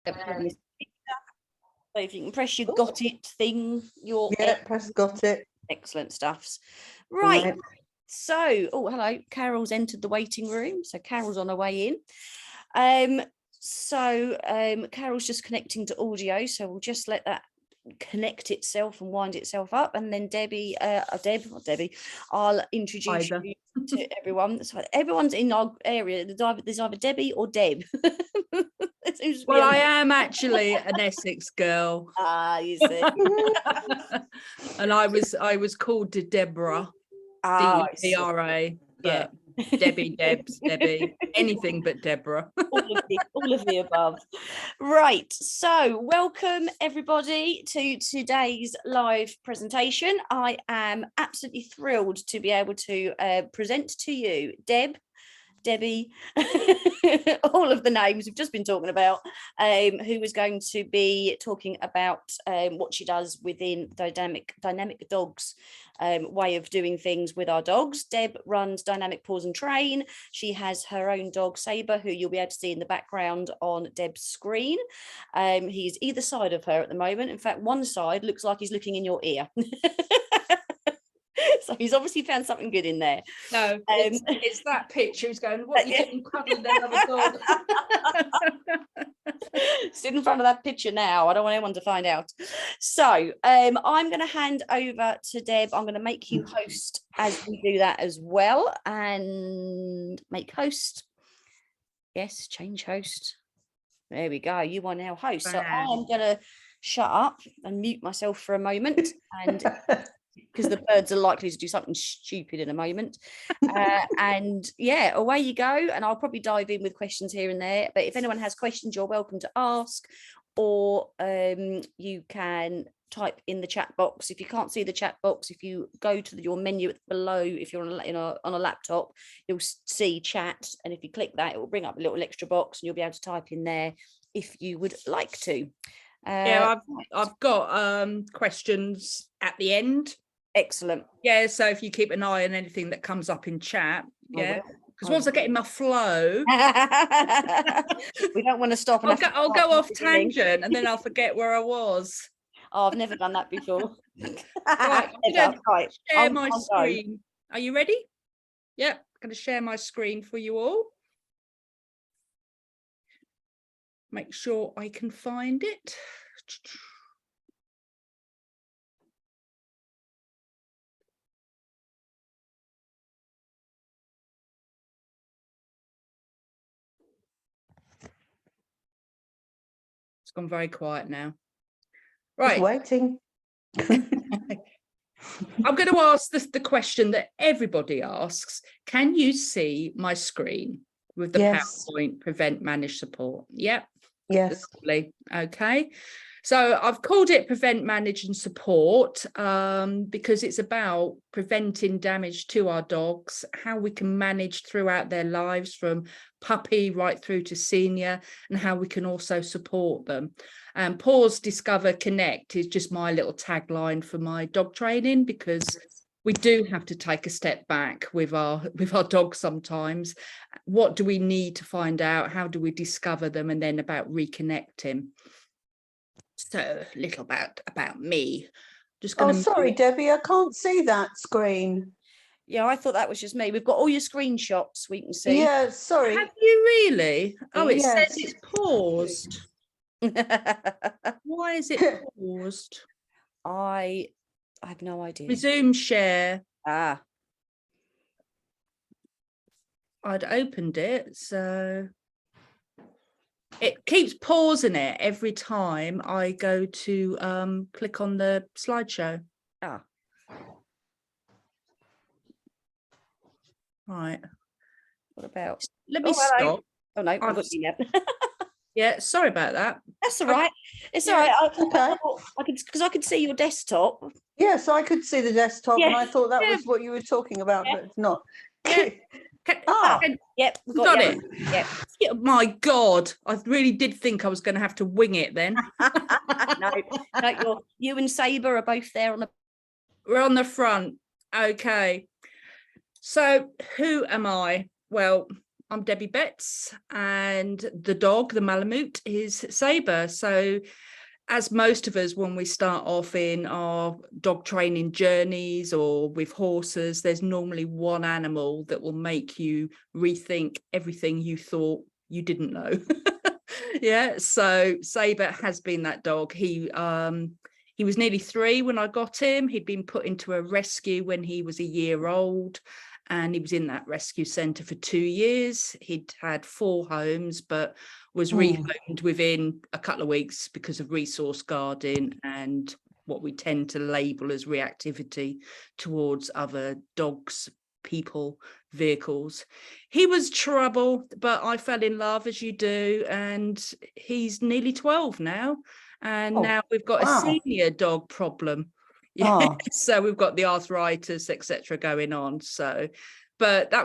So if you can press your got it thing, press got it. Excellent stuffs. Right. So, hello. Carol's entered the waiting room. So Carol's on her way in. Carol's just connecting to audio. So we'll just let that connect itself and wind itself up, and then Debbie, I'll introduce you to everyone. So everyone's in our area. There's either Debbie or Deb. Well, I am actually an Essex girl. You see. And I was called to Deborah, D-E-B-R-A, but Debbie, Debs, Debbie, anything but Deborah. all of the above. Right, so welcome everybody to today's live presentation. I am absolutely thrilled to be able to present to you Debbie, all of the names we've just been talking about, who is going to be talking about what she does within Dynamic Dogs way of doing things with our dogs. Deb runs Dynamic Paws and Train. She has her own dog, Sabre, who you'll be able to see in the background on Deb's screen. He's either side of her at the moment. In fact, one side looks like he's looking in your ear. So he's obviously found something good in there. No, it's that picture. He's going, what are you doing cuddling another dog? Stood in front of that picture now. I don't want anyone to find out. So I'm going to hand over to Deb. I'm going to make you host as we do that as well. And make host. Yes, change host. There we go. You are now host. So I am going to shut up and mute myself for a moment, and because the birds are likely to do something stupid in a moment. And yeah, away you go. And I'll probably dive in with questions here and there. But if anyone has questions, you're welcome to ask, or you can type in the chat box. If you can't see the chat box, if you go to your menu below, if you're on a laptop, you'll see chat. And if you click that, it will bring up a little extra box and you'll be able to type in there if you would like to. I've got questions at the end. Excellent. Yeah, so if you keep an eye on anything that comes up in chat, because once I get in my flow, we don't want to stop. I'll go off tangent and then I'll forget where I was. Oh, I've never done that before. Right, share my screen. Are you ready? Yeah, I'm going to share my screen for you all. Make sure I can find it. It's gone very quiet now. Right. Just waiting. I'm going to ask the question that everybody asks. Can you see my screen with the PowerPoint prevent, manage, support? Yep. Yes. Lovely. Okay. So I've called it prevent, manage and support because it's about preventing damage to our dogs, how we can manage throughout their lives from puppy right through to senior, and how we can also support them. And Pause, Discover, Connect is just my little tagline for my dog training, because we do have to take a step back with our dogs sometimes. What do we need to find out? How do we discover them? And then about reconnecting. So a little about me. Just going sorry, Debbie, I can't see that screen. Yeah, I thought that was just me. We've got all your screenshots we can see. Yeah, sorry. Have you really? Oh, it says it's paused. Why is it paused? I have no idea. Resume share. I'd opened it, so it keeps pausing it every time I go to click on the slideshow. Right. What about? Let me stop. Oh no, I've got you now. Yeah, sorry about that. That's all right. It's all right. I could see your desktop. Yes, I could see the desktop, and I thought that was what you were talking about, but it's not. Yep, got it. Yep. Yeah, my God, I really did think I was going to have to wing it then. No, you and Sabre are both there on the. We're on the front. Okay. So who am I? Well, I'm Debbie Betts, and the dog, the Malamute, is Sabre. So as most of us, when we start off in our dog training journeys or with horses, there's normally one animal that will make you rethink everything you thought you didn't know. Yeah, so Sabre has been that dog. He was nearly 3 when I got him. He'd been put into a rescue when he was a year old, and he was in that rescue centre for 2 years. He'd had 4 homes, but was rehomed within a couple of weeks because of resource guarding and what we tend to label as reactivity towards other dogs, people, vehicles. He was trouble, but I fell in love, as you do, and he's nearly 12 now. And now we've got a senior dog problem. Yeah, so we've got the arthritis, etc., going on. So, but that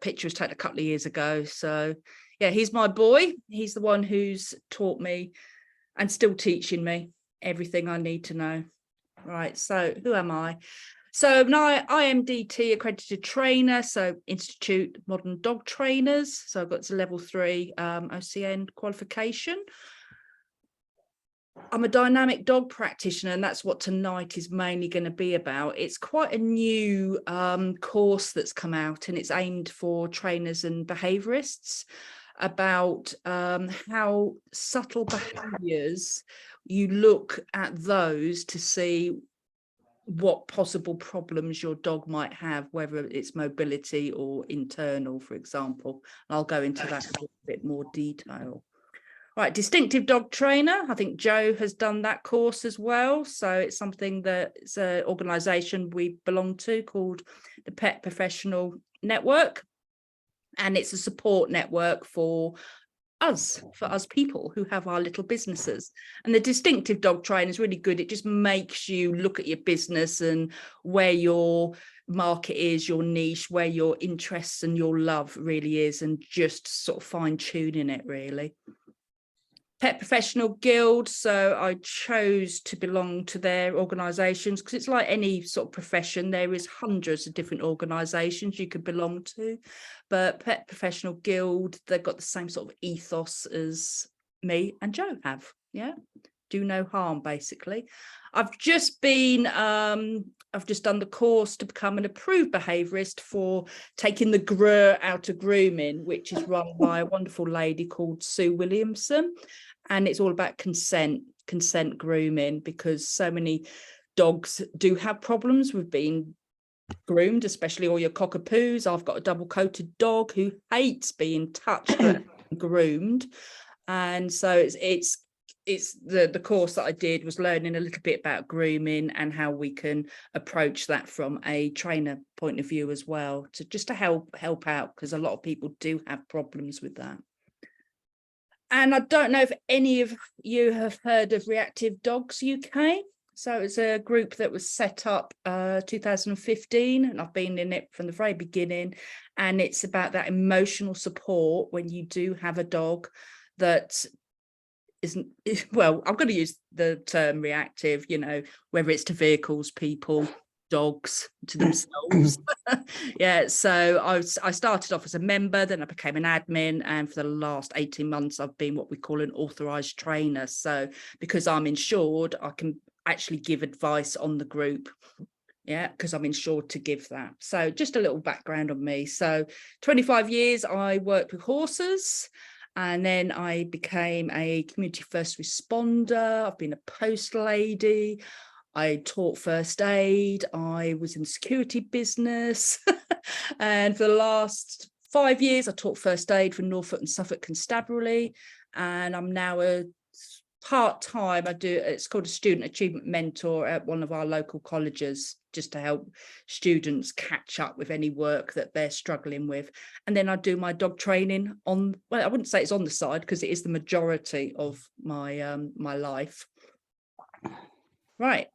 picture was taken a couple of years ago. So yeah, he's my boy. He's the one who's taught me and still teaching me everything I need to know. Right, so who am I? So now I am DT accredited trainer, so Institute Modern Dog Trainers. So I've got to level 3 OCN qualification. I'm a dynamic dog practitioner, and that's what tonight is mainly going to be about. It's quite a new course that's come out, and it's aimed for trainers and behaviourists about how subtle behaviours, you look at those to see what possible problems your dog might have, whether it's mobility or internal, for example. I'll go into that in a bit more detail. Right, distinctive dog trainer. I think Joe has done that course as well. So it's something that it's an organisation we belong to called the Pet Professional Network. And it's a support network for us people who have our little businesses. And the distinctive dog trainer is really good. It just makes you look at your business and where your market is, your niche, where your interests and your love really is, and just sort of fine tuning it really. Pet Professional Guild, so I chose to belong to their organisations because it's like any sort of profession. There is hundreds of different organisations you could belong to, but Pet Professional Guild, they've got the same sort of ethos as me and Joe have. Yeah, do no harm, basically. I've just done the course to become an approved behaviourist for taking the grr out of grooming, which is run by a wonderful lady called Sue Williamson. And it's all about consent grooming, because so many dogs do have problems with being groomed, especially all your cockapoos. I've got a double-coated dog who hates being touched and groomed. And so it's the course that I did was learning a little bit about grooming and how we can approach that from a trainer point of view as well, to help out, because a lot of people do have problems with that. And I don't know if any of you have heard of Reactive Dogs UK. So it's a group that was set up 2015, and I've been in it from the very beginning. And it's about that emotional support when you do have a dog that isn't, well, I'm going to use the term reactive, whether it's to vehicles, people, dogs, to themselves. Yeah, so I started off as a member, then I became an admin, and for the last 18 months I've been what we call an authorised trainer. So because I'm insured, I can actually give advice on the group. Yeah, because I'm insured to give that. So just a little background on me. So 25 years I worked with horses, and then I became a community first responder. I've been a post lady. I taught first aid. I was in the security business. And for the last 5 years, I taught first aid for Norfolk and Suffolk Constabulary. And I'm now a part-time, it's called a student achievement mentor at one of our local colleges, just to help students catch up with any work that they're struggling with. And then I do my dog training well, I wouldn't say it's on the side, because it is the majority of my my life. Right.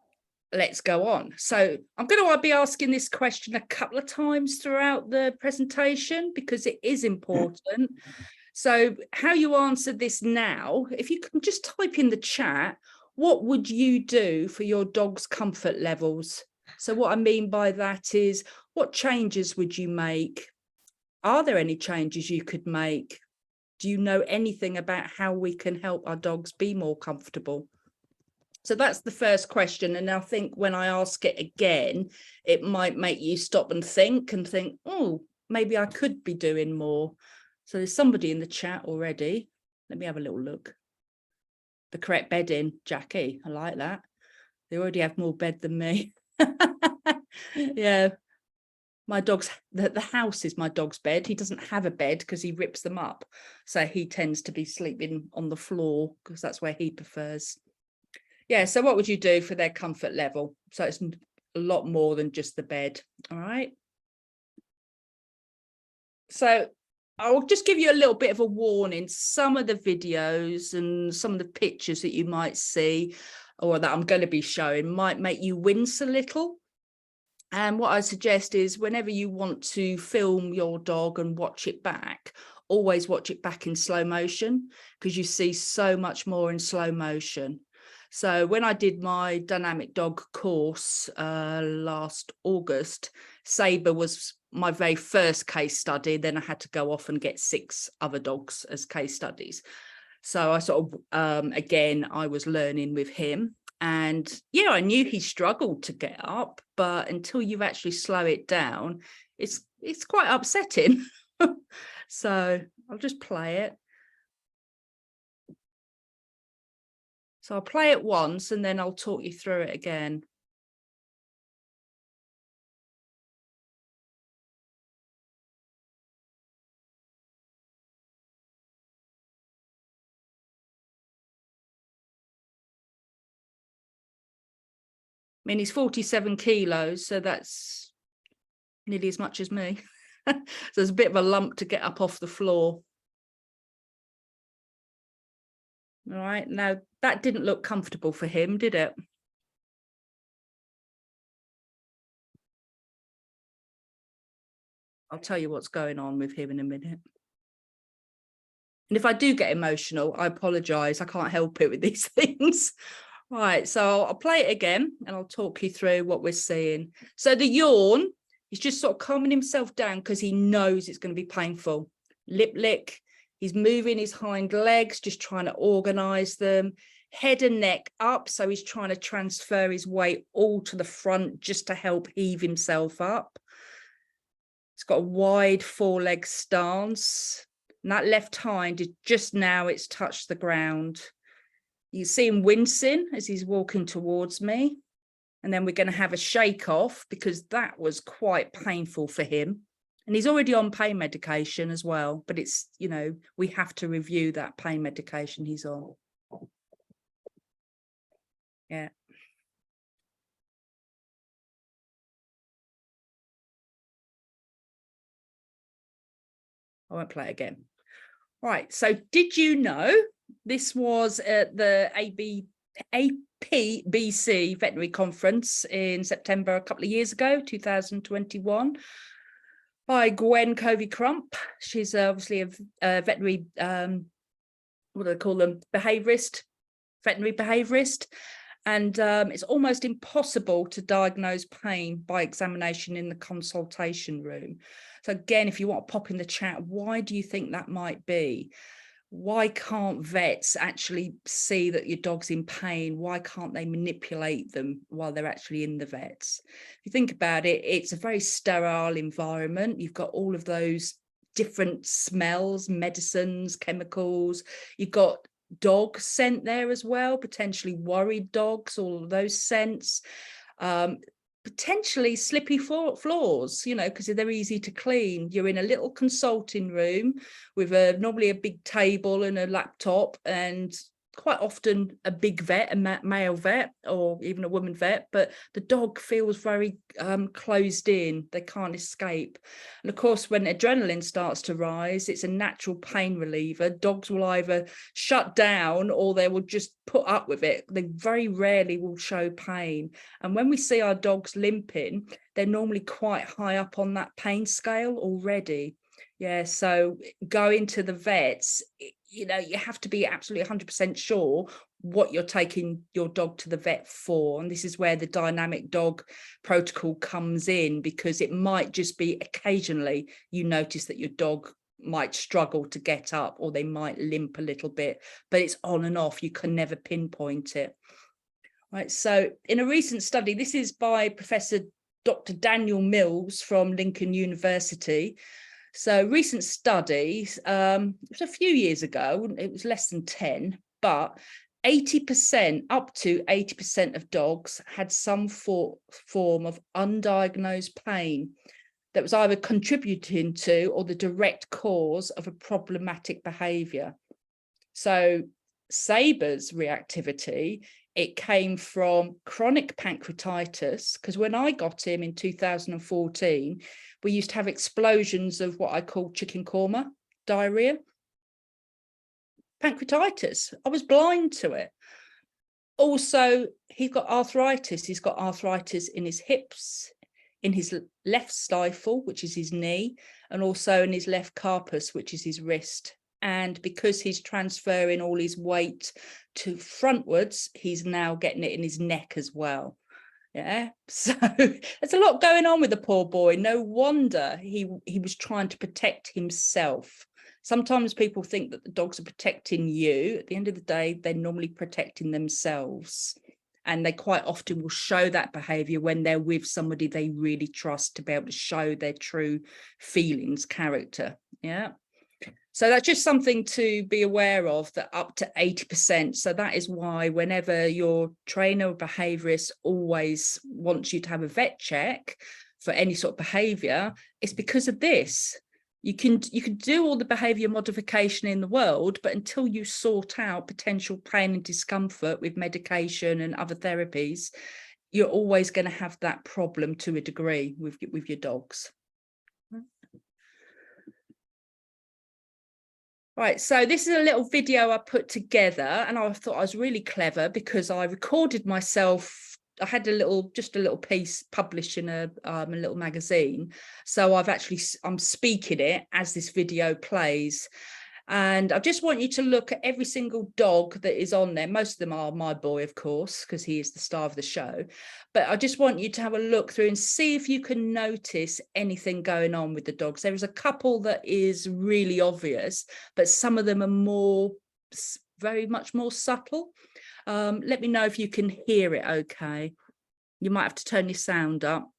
Let's go on. So I'm going to be asking this question a couple of times throughout the presentation, because it is important. So how you answer this now, if you can just type in the chat, what would you do for your dog's comfort levels? So what I mean by that is, what changes would you make? Are there any changes you could make? Do you know anything about how we can help our dogs be more comfortable? So that's the first question. And I think when I ask it again, it might make you stop and think, oh, maybe I could be doing more. So there's somebody in the chat already. Let me have a little look. The correct bedding, Jackie. I like that. They already have more bed than me. Yeah. My dog's, the house is my dog's bed. He doesn't have a bed because he rips them up. So he tends to be sleeping on the floor because that's where he prefers. Yeah, so what would you do for their comfort level? So it's a lot more than just the bed, all right? So I'll just give you a little bit of a warning. Some of the videos and some of the pictures that you might see or that I'm going to be showing might make you wince a little. And what I suggest is whenever you want to film your dog and watch it back, always watch it back in slow motion because you see so much more in slow motion. So when I did my dynamic dog course last August, Sabre was my very first case study. Then I had to go off and get 6 other dogs as case studies. So I sort of, again, I was learning with him. And yeah, I knew he struggled to get up, but until you actually slow it down, it's quite upsetting. So I'll just play it. So I'll play it once and then I'll talk you through it again. I mean, he's 47 kilos, so that's nearly as much as me. So there's a bit of a lump to get up off the floor. All right, now that didn't look comfortable for him, did it? I'll tell you what's going on with him in a minute. And if I do get emotional, I apologise. I can't help it with these things. Right, so I'll play it again and I'll talk you through what we're seeing. So the yawn, he's just sort of calming himself down because he knows it's going to be painful. Lip lick, he's moving his hind legs, just trying to organise them. Head and neck up, so he's trying to transfer his weight all to the front just to help heave himself up. He's got a wide foreleg stance. And that left hind is just now it's touched the ground. You see him wincing as he's walking towards me. And then we're going to have a shake off because that was quite painful for him. And he's already on pain medication as well. But it's, you know, we have to review that pain medication he's on. Yeah. I won't play it again. Right. So did you know this was at the APBC veterinary conference in September a couple of years ago, 2021, by Gwen Covey-Crump. She's obviously a veterinary, what do they call them? Veterinary behaviourist. And it's almost impossible to diagnose pain by examination in the consultation room. So again, if you want to pop in the chat, why do you think that might be? Why can't vets actually see that your dog's in pain? Why can't they manipulate them while they're actually in the vets? If you think about it, it's a very sterile environment. You've got all of those different smells, medicines, chemicals. You've got dog scent there as well, potentially worried dogs, all of those scents. Potentially slippy floors, you know, because they're easy to clean. You're in a little consulting room with normally a big table and a laptop, and quite often a big vet, a male vet, or even a woman vet, but the dog feels very closed in. They can't escape. And of course, when adrenaline starts to rise, it's a natural pain reliever. Dogs will either shut down or they will just put up with it. They very rarely will show pain. And when we see our dogs limping, they're normally quite high up on that pain scale already. Yeah, so going to the vets, you know, you have to be absolutely 100% sure what you're taking your dog to the vet for. And this is where the dynamic dog protocol comes in, because it might just be occasionally you notice that your dog might struggle to get up, or they might limp a little bit, but it's on and off. You can never pinpoint it. Right. So in a recent study, this is by Professor Dr. Daniel Mills from Lincoln University. So recent studies, it was a few years ago, it was less than 10, but 80%, up to 80% of dogs had some form of undiagnosed pain that was either contributing to or the direct cause of a problematic behaviour. So Saber's reactivity, it came from chronic pancreatitis, because when I got him in 2014, we used to have explosions of what I call chicken korma, diarrhea. Pancreatitis, I was blind to it. Also, he's got arthritis. He's got arthritis in his hips, in his left stifle, which is his knee, and also in his left carpus, which is his wrist. And because he's transferring all his weight to frontwards, he's now getting it in his neck as well. Yeah, so there's a lot going on with the poor boy. No wonder he was trying to protect himself. Sometimes people think that the dogs are protecting you. At the end of the day, they're normally protecting themselves. And they quite often will show that behavior when they're with somebody they really trust, to be able to show their true feelings, character. Yeah. So that's just something to be aware of, that up to 80%. So that is why whenever your trainer or behaviourist always wants you to have a vet check for any sort of behaviour, it's because of this. You can do all the behaviour modification in the world, but until you sort out potential pain and discomfort with medication and other therapies, you're always going to have that problem to a degree with your dogs. Right, so this is a little video I put together, and I thought I was really clever because I recorded myself. I had just a little piece published in a little magazine. So I'm speaking it as this video plays. And I just want you to look at every single dog that is on there. Most of them are my boy, of course, because he is the star of the show. But I just want you to have a look through and see if you can notice anything going on with the dogs. There is a couple that is really obvious, but some of them are very much more subtle. Let me know if you can hear it okay. You might have to turn your sound up.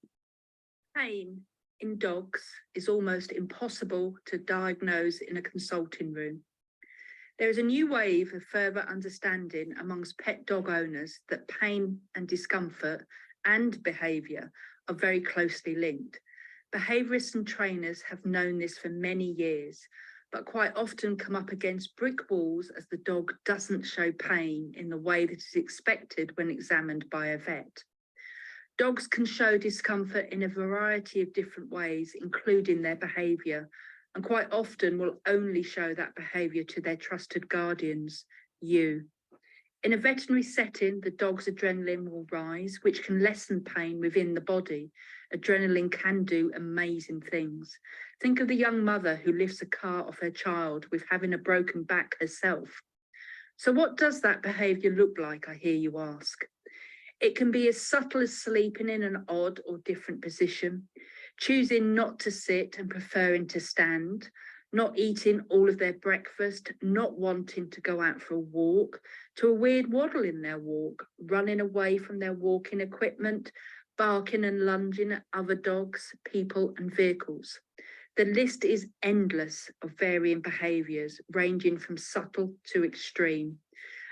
Pain in dogs is almost impossible to diagnose in a consulting room. There is a new wave of further understanding amongst pet dog owners that pain and discomfort and behaviour are very closely linked. Behaviourists and trainers have known this for many years, but quite often come up against brick walls as the dog doesn't show pain in the way that is expected when examined by a vet. Dogs can show discomfort in a variety of different ways, including their behaviour, and quite often will only show that behaviour to their trusted guardians, you. In a veterinary setting, the dog's adrenaline will rise, which can lessen pain within the body. Adrenaline can do amazing things. Think of the young mother who lifts a car off her child with having a broken back herself. So what does that behaviour look like, I hear you ask? It can be as subtle as sleeping in an odd or different position, choosing not to sit and preferring to stand, not eating all of their breakfast, not wanting to go out for a walk, to a weird waddle in their walk, running away from their walking equipment, barking and lunging at other dogs, people and vehicles. The list is endless of varying behaviours, ranging from subtle to extreme.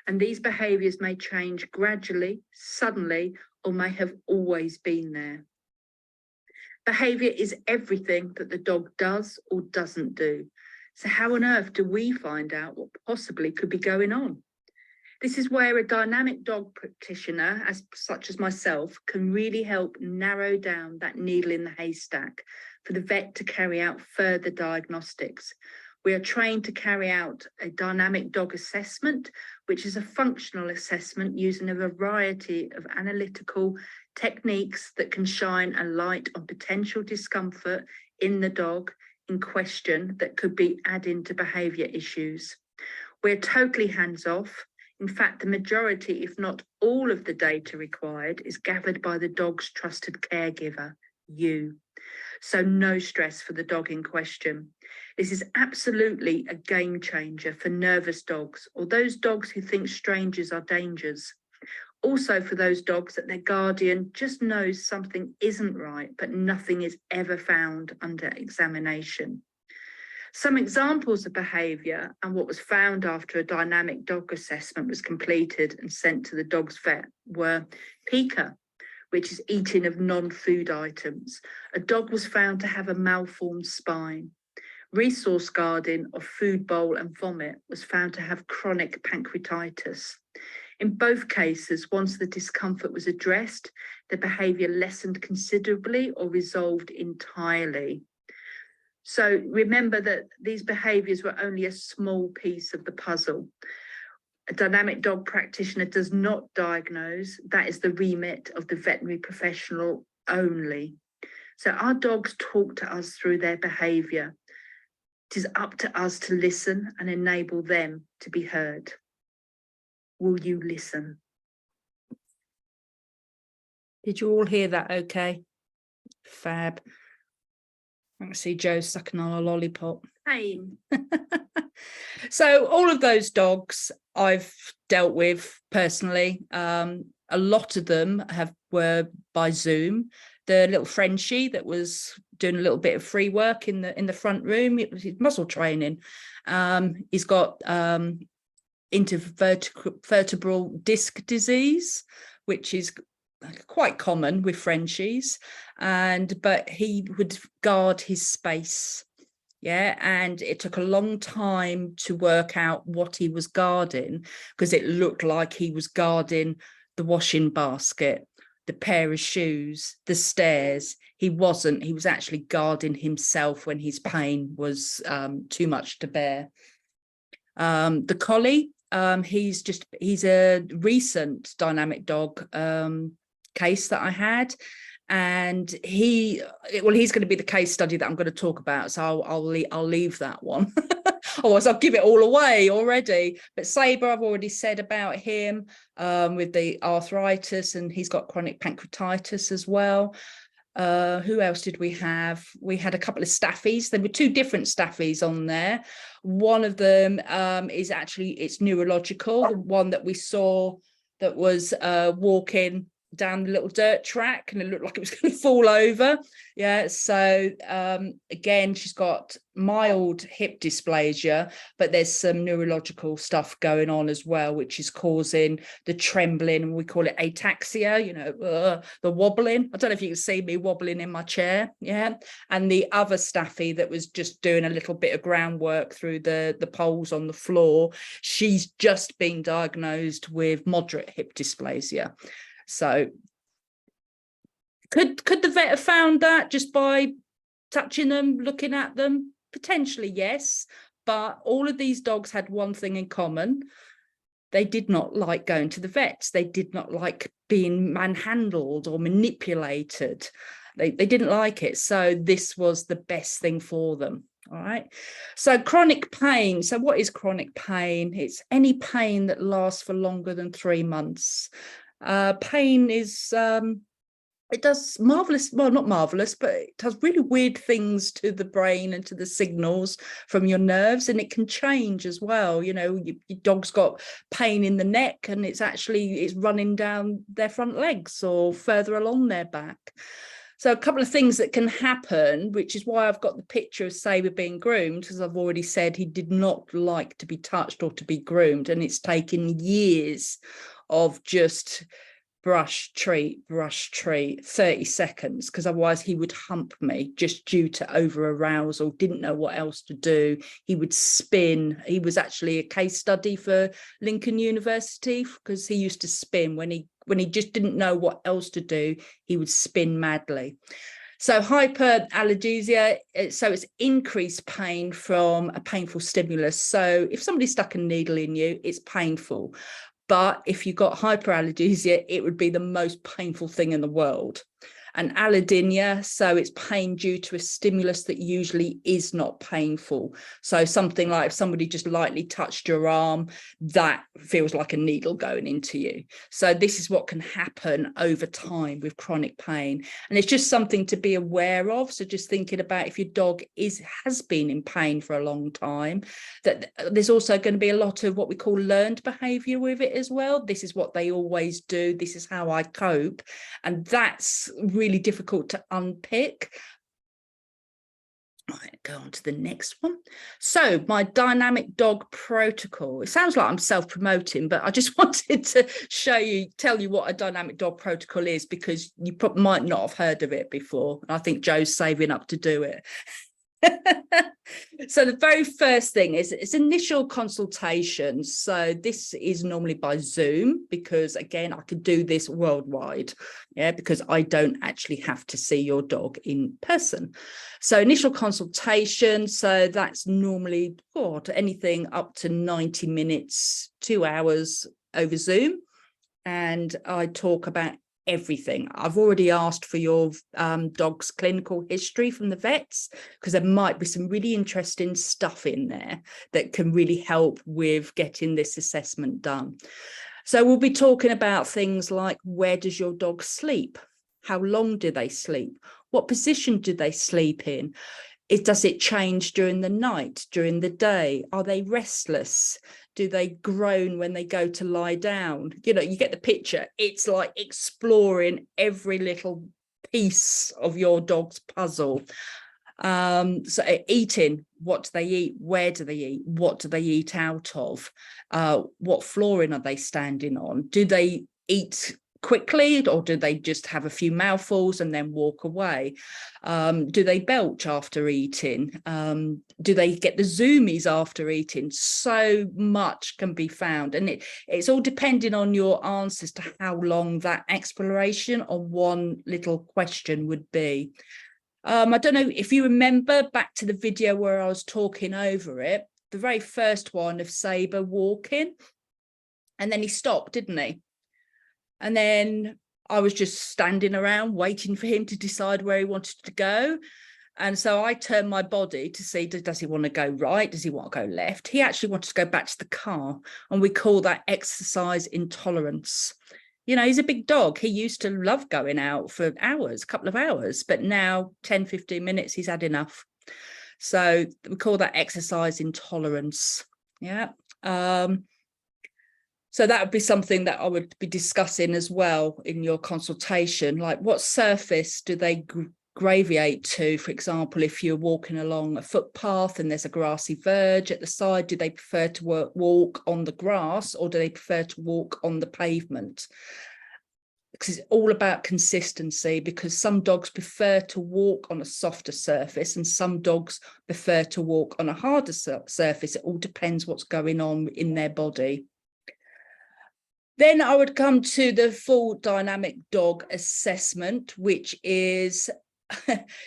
And these behaviours may change gradually, suddenly, or may have always been there. Behaviour is everything that the dog does or doesn't do. So how on earth do we find out what possibly could be going on? This is where a dynamic dog practitioner, such as myself, can really help narrow down that needle in the haystack for the vet to carry out further diagnostics. We are trained to carry out a dynamic dog assessment, which is a functional assessment using a variety of analytical techniques that can shine a light on potential discomfort in the dog, in question that could be adding to behaviour issues. We're totally hands-off. In fact, the majority, if not all of the data required is gathered by the dog's trusted caregiver, you. So no stress for the dog in question. This is absolutely a game changer for nervous dogs or those dogs who think strangers are dangers. Also for those dogs that their guardian just knows something isn't right, but nothing is ever found under examination. Some examples of behaviour and what was found after a dynamic dog assessment was completed and sent to the dog's vet were pica, which is eating of non-food items. A dog was found to have a malformed spine. Resource guarding of food bowl and vomit was found to have chronic pancreatitis. In both cases, once the discomfort was addressed, the behaviour lessened considerably or resolved entirely. So remember that these behaviours were only a small piece of the puzzle. A dynamic dog practitioner does not diagnose. That is the remit of the veterinary professional only. So our dogs talk to us through their behaviour. It is up to us to listen and enable them to be heard. Will you listen? Did you all hear that okay? Fab. I can see Joe sucking on a lollipop. Pain. So all of those dogs I've dealt with personally. A lot of them were by Zoom. The little Frenchie that was doing a little bit of free work in the front room, it was his muscle training. He's got intervertebral disc disease, which is quite common with Frenchies, but he would guard his space. Yeah, and it took a long time to work out what he was guarding, because it looked like he was guarding the washing basket, the pair of shoes, the stairs. He wasn't. He was actually guarding himself when his pain was too much to bear. The collie, he's a recent dynamic dog case that I had. And he's going to be the case study that I'm going to talk about. So I'll leave that one. Otherwise, I'll give it all away already. But Sabre, I've already said about him with the arthritis, and he's got chronic pancreatitis as well. Who else did we have? We had a couple of staffies. There were two different staffies on there. One of them is actually, it's neurological. The one that we saw that was walking down the little dirt track, and it looked like it was going to fall over. Yeah, so again, she's got mild hip dysplasia, but there's some neurological stuff going on as well, which is causing the trembling. We call it ataxia, you know, the wobbling. I don't know if you can see me wobbling in my chair. Yeah, and the other staffy that was just doing a little bit of groundwork through the poles on the floor, she's just been diagnosed with moderate hip dysplasia. So could the vet have found that just by touching them, looking at them? Potentially, yes. But all of these dogs had one thing in common. They did not like going to the vets. They did not like being manhandled or manipulated. They didn't like it. So this was the best thing for them. All right. So chronic pain. So what is chronic pain? It's any pain that lasts for longer than 3 months. Pain is, it does marvelous, well, not marvelous, but it does really weird things to the brain and to the signals from your nerves, and it can change as well. You know, your dog's got pain in the neck, and it's running down their front legs or further along their back. So a couple of things that can happen, which is why I've got the picture of Sabre being groomed, because I've already said he did not like to be touched or to be groomed, and it's taken years of just brush, treat, 30 seconds, because otherwise he would hump me just due to over arousal, didn't know what else to do. He would spin. He was actually a case study for Lincoln University, because he used to spin when he just didn't know what else to do. He would spin madly. So hyperalgesia, so it's increased pain from a painful stimulus. So if somebody stuck a needle in you, it's painful. But if you got hyperalgesia, it would be the most painful thing in the world. and allodynia, so it's pain due to a stimulus that usually is not painful. So something like if somebody just lightly touched your arm, that feels like a needle going into you. So this is what can happen over time with chronic pain, and it's just something to be aware of. So just thinking about if your dog has been in pain for a long time, that there's also going to be a lot of what we call learned behavior with it as well. This is what they always do, this is how I cope, and that's really difficult to unpick. Right, go on to the next one. So my dynamic dog protocol. It sounds like I'm self-promoting, but I just wanted to tell you what a dynamic dog protocol is, because you might not have heard of it before. I think Joe's saving up to do it. So the very first thing is it's initial consultations. So this is normally by Zoom, because again, I could do this worldwide, because I don't actually have to see your dog in person. So initial consultation, so that's normally anything up to 90 minutes, 2 hours over Zoom, and I talk about everything. I've already asked for your dog's clinical history from the vets, because there might be some really interesting stuff in there that can really help with getting this assessment done. So we'll be talking about things like, where does your dog sleep? How long do they sleep? What position do they sleep in? Does it change during the night, during the day? Are they restless? Do they groan when they go to lie down? You get the picture. It's like exploring every little piece of your dog's puzzle. So eating, what do they eat? Where do they eat? What do they eat out of? What flooring are they standing on? Do they eat quickly, or do they just have a few mouthfuls and then walk away? Do they belch after eating? Do they get the zoomies after eating? So much can be found, and it's all depending on your answers to how long that exploration on one little question would be. I don't know if you remember back to the video where I was talking over it, the very first one of Sabre walking, and then he stopped, didn't he? And then I was just standing around waiting for him to decide where he wanted to go. And so I turned my body to see, does he want to go right? Does he want to go left? He actually wanted to go back to the car. And we call that exercise intolerance. He's a big dog. He used to love going out for hours, a couple of hours, but now 10, 15 minutes, he's had enough. So we call that exercise intolerance. Yeah. So that would be something that I would be discussing as well in your consultation, like what surface do they gravitate to? For example, if you're walking along a footpath and there's a grassy verge at the side, do they prefer to walk on the grass, or do they prefer to walk on the pavement? Because it's all about consistency, because some dogs prefer to walk on a softer surface and some dogs prefer to walk on a harder surface. It all depends what's going on in their body. Then I would come to the full dynamic dog assessment, which is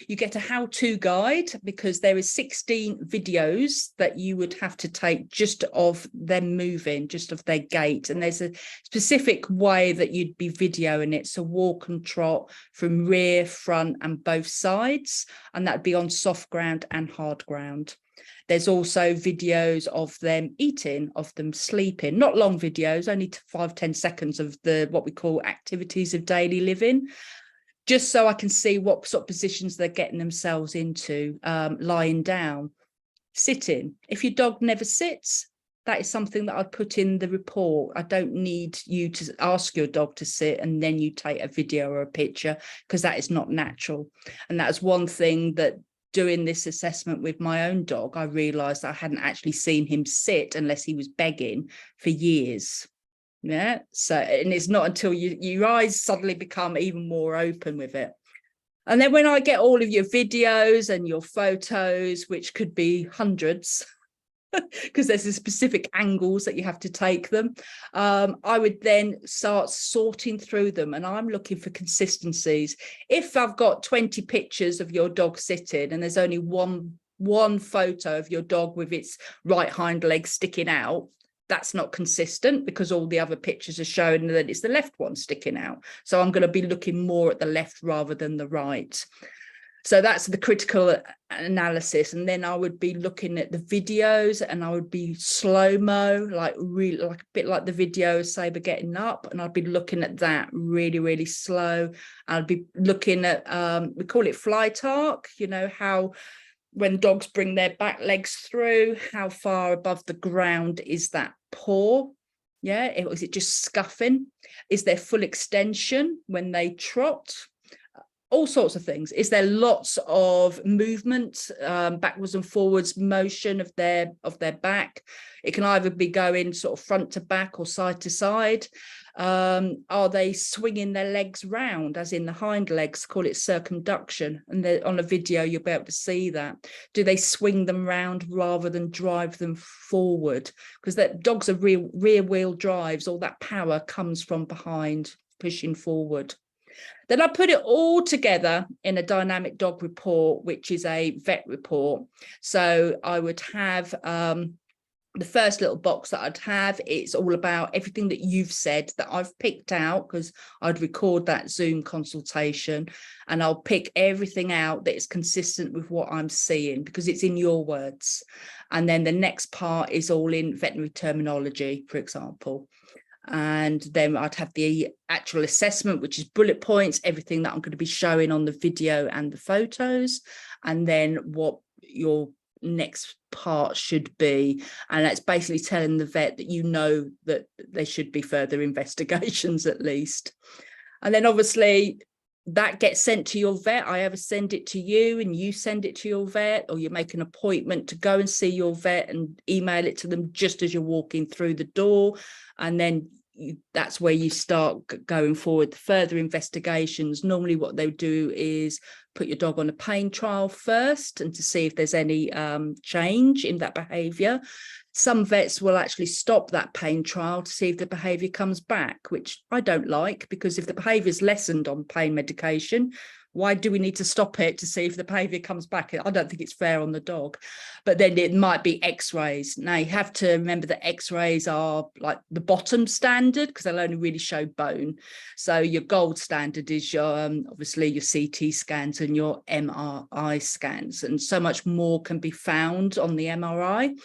you get a how-to guide, because there is 16 videos that you would have to take just of them moving, just of their gait. And there's a specific way that you'd be videoing it. So walk and trot from rear, front and both sides. And that'd be on soft ground and hard ground. There's also videos of them eating, of them sleeping, not long videos, only 5-10 seconds of what we call activities of daily living, just so I can see what sort of positions they're getting themselves into, lying down, sitting. If your dog never sits, that is something that I'd put in the report. I don't need you to ask your dog to sit and then you take a video or a picture, because that is not natural. And that's one thing that doing this assessment with my own dog, I realised I hadn't actually seen him sit unless he was begging for years. Yeah. So, and it's not until your eyes suddenly become even more open with it. And then when I get all of your videos and your photos, which could be hundreds, because there's a specific angles that you have to take them, I would then start sorting through them, and I'm looking for consistencies. If I've got 20 pictures of your dog sitting and there's only one photo of your dog with its right hind leg sticking out, that's not consistent because all the other pictures are showing that it's the left one sticking out. So I'm going to be looking more at the left rather than the right. So that's the critical analysis. And then I would be looking at the videos, and I would be slow-mo, like really, like a bit like the video of Sabre getting up. And I'd be looking at that really, really slow. I'd be looking at, we call it flight arc, you know, how when dogs bring their back legs through, how far above the ground is that paw? Yeah, is it just scuffing? Is there full extension when they trot? All sorts of things. Is there lots of movement, backwards and forwards motion of their back? It can either be going sort of front to back or side to side. Are they swinging their legs round, as in the hind legs, call it circumduction? And on a video, you'll be able to see that. Do they swing them round rather than drive them forward? Because dogs are rear wheel drives. All that power comes from behind, pushing forward. Then I put it all together in a dynamic dog report, which is a vet report. So I would have the first little box that I'd have, it's all about everything that you've said that I've picked out, because I'd record that Zoom consultation, and I'll pick everything out that is consistent with what I'm seeing, because it's in your words. And then the next part is all in veterinary terminology, for example. And then I'd have the actual assessment, which is bullet points, everything that I'm going to be showing on the video and the photos, and then what your next part should be. And that's basically telling the vet that you know that there should be further investigations at least. And then obviously that gets sent to your vet. I either send it to you and you send it to your vet, or you make an appointment to go and see your vet and email it to them just as you're walking through the door. And then that's where you start going forward, further investigations. Normally what they do is put your dog on a pain trial first, and to see if there's any change in that behavior. Some vets will actually stop that pain trial to see if the behavior comes back, which I don't like, because if the behavior is lessened on pain medication, why do we need to stop it to see if the behavior comes back? I don't think it's fair on the dog. But then it might be x-rays. Now you have to remember that x-rays are like the bottom standard, because they'll only really show bone. So your gold standard is your obviously your CT scans and your MRI scans, and so much more can be found on the MRI,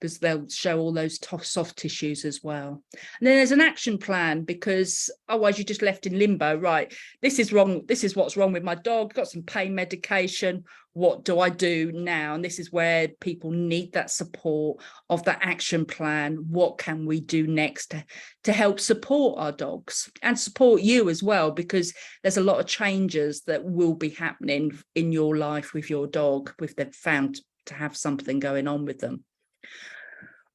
because they'll show all those soft tissues as well. And then there's an action plan, because otherwise you're just left in limbo. Right, this is wrong. This is what's wrong with my dog. Got some pain medication. What do I do now? And this is where people need that support of that action plan. What can we do next to help support our dogs and support you as well? Because there's a lot of changes that will be happening in your life with your dog if they've found to have something going on with them.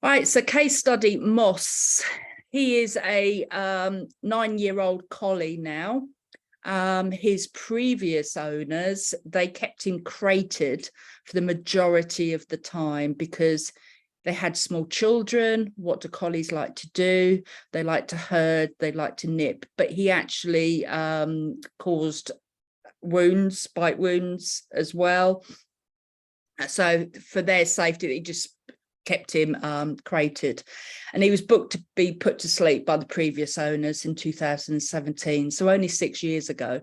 Right, so case study, Moss. He is a 9-year-old collie now. His previous owners, they kept him crated for the majority of the time because they had small children. What do collies like to do? They like to herd, they like to nip. But he actually caused wounds, bite wounds as well. So for their safety, they just kept him crated, and he was booked to be put to sleep by the previous owners in 2017, so only 6 years ago,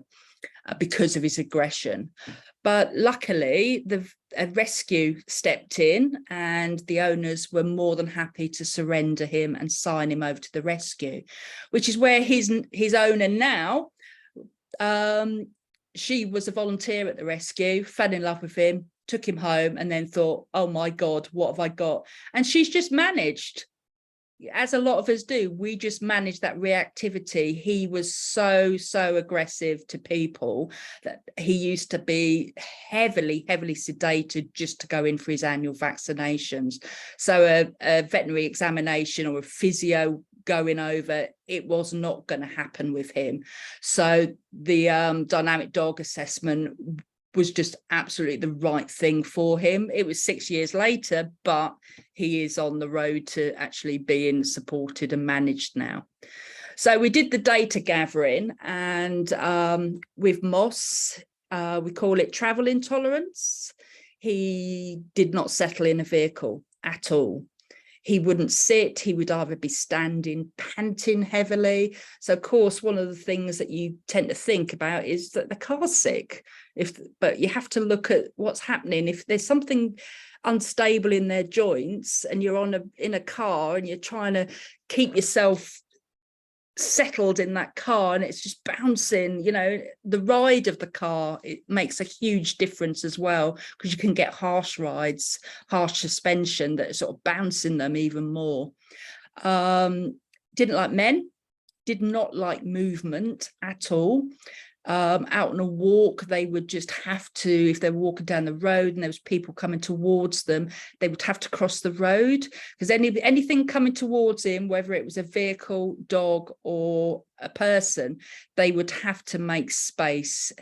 because of his aggression. But luckily a rescue stepped in, and the owners were more than happy to surrender him and sign him over to the rescue, which is where his owner now, she was a volunteer at the rescue, fell in love with him, took him home, and then thought, oh my God, what have I got? And she's just managed, as a lot of us do, we just manage that reactivity. He was so aggressive to people that he used to be heavily sedated just to go in for his annual vaccinations. So a veterinary examination or a physio going over, it was not going to happen with him. So the dynamic dog assessment was just absolutely the right thing for him. It was 6 years later, but he is on the road to actually being supported and managed now. So we did the data gathering, and with Moss, we call it travel intolerance. He did not settle in a vehicle at all. He wouldn't sit, he would either be standing, panting heavily. So of course, one of the things that you tend to think about is that the car's sick. But you have to look at what's happening. If there's something unstable in their joints and you're in a car and you're trying to keep yourself settled in that car and it's just bouncing, you know, the ride of the car, it makes a huge difference as well, because you can get harsh rides, harsh suspension that are sort of bouncing them even more. Didn't like men, did not like movement at all. Out on a walk, they would just have to, if they were walking down the road and there was people coming towards them, they would have to cross the road, because anything coming towards him, whether it was a vehicle, dog or a person, they would have to make space.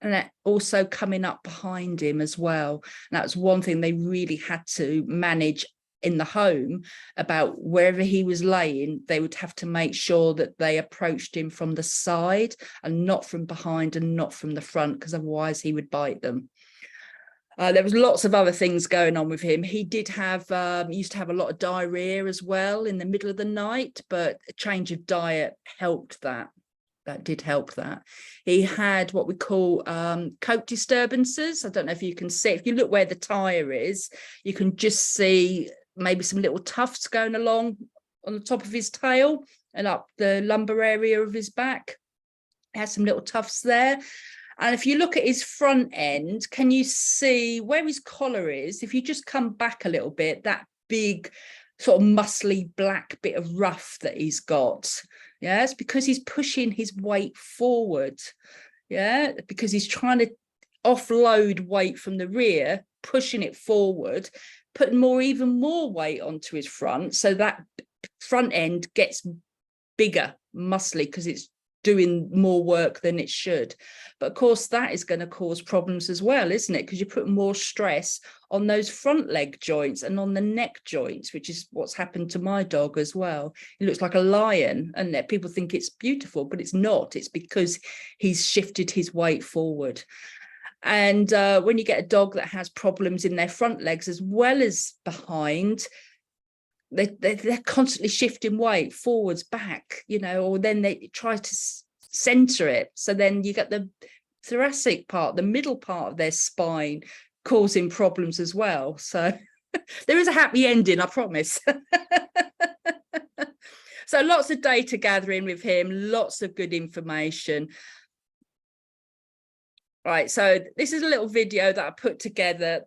And that also coming up behind him as well. And that was one thing they really had to manage in the home, about wherever he was laying, they would have to make sure that they approached him from the side and not from behind and not from the front, because otherwise he would bite them. There was lots of other things going on with him. He did have, used to have a lot of diarrhea as well in the middle of the night, but a change of diet helped that. That did help that. He had what we call coat disturbances. I don't know if you can see, if you look where the tire is, you can just see maybe some little tufts going along on the top of his tail and up the lumbar area of his back. He has some little tufts there. And if you look at his front end, can you see where his collar is? If you just come back a little bit, that big sort of muscly black bit of ruff that he's got. Yeah, it's because he's pushing his weight forward. Yeah, because he's trying to offload weight from the rear, pushing it forward, putting even more weight onto his front, so that front end gets bigger, muscly, because it's doing more work than it should. But of course, that is going to cause problems as well, isn't it? Because you put more stress on those front leg joints and on the neck joints, which is what's happened to my dog as well. He looks like a lion, and people think it's beautiful, but it's not. It's because he's shifted his weight forward. And when you get a dog that has problems in their front legs as well as behind, they're constantly shifting weight forwards, back, you know, or then they try to center it. So then you get the thoracic part, the middle part of their spine causing problems as well. So there is a happy ending, I promise. So lots of data gathering with him, lots of good information. Right, so this is a little video that I put together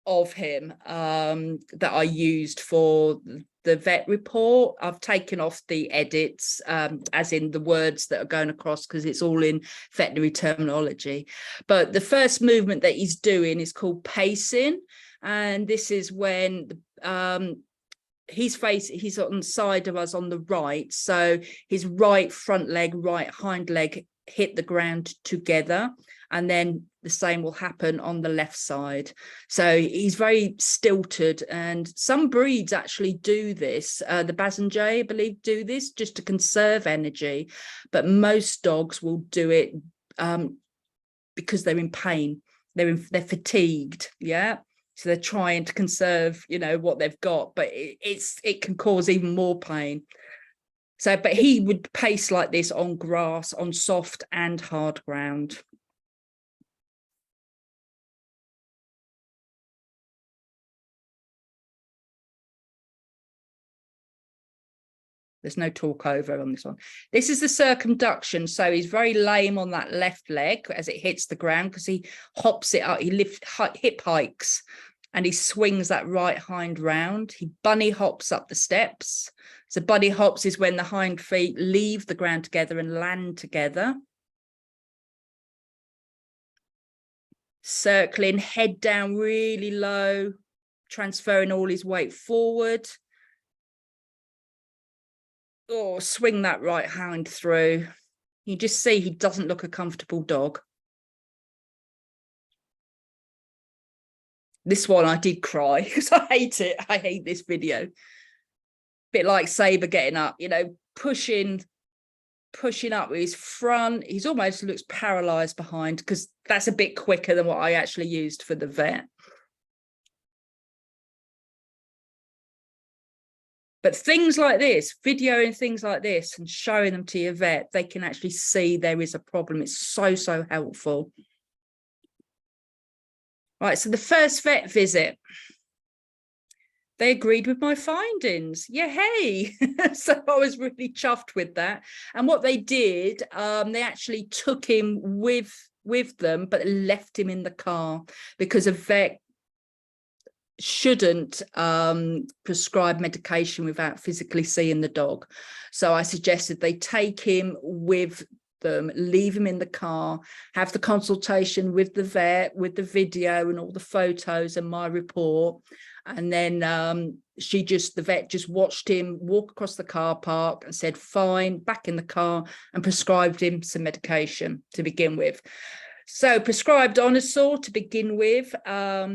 of him that I used for the vet report. I've taken off the edits, as in the words that are going across, because it's all in veterinary terminology. But the first movement that he's doing is called pacing, and this is when he's on the side of us on the right, so his right front leg, right hind leg hit the ground together, and then the same will happen on the left side. So he's very stilted, and some breeds actually do this. The Basenjay, I believe, do this just to conserve energy, but most dogs will do it because they're in pain, they're fatigued. Yeah, so they're trying to conserve, you know, what they've got, but it can cause even more pain. So, but he would pace like this on grass, on soft and hard ground. There's no talk over on this one. This is the circumduction. So he's very lame on that left leg as it hits the ground, because he hops it up, he hip hikes, and he swings that right hind round. He bunny hops up the steps. So bunny hops is when the hind feet leave the ground together and land together. Circling, head down really low, transferring all his weight forward. Oh, swing that right hind through. You just see he doesn't look a comfortable dog. This one I did cry because I hate it. I hate this video. Bit like Sabre getting up, you know, pushing up with his front. He's almost looks paralyzed behind, because that's a bit quicker than what I actually used for the vet. But things like this, videoing things like this and showing them to your vet, they can actually see there is a problem. It's so, so helpful. Right, so the first vet visit, they agreed with my findings. Yeah, hey. So I was really chuffed with that. And what they did, they actually took him with them, but left him in the car, because a vet shouldn't prescribe medication without physically seeing the dog. So I suggested they take him with them, leave him in the car, have the consultation with the vet, with the video and all the photos and my report. And then the vet just watched him walk across the car park and said, fine, back in the car, and prescribed him some medication to begin with. So prescribed Onosor to begin with,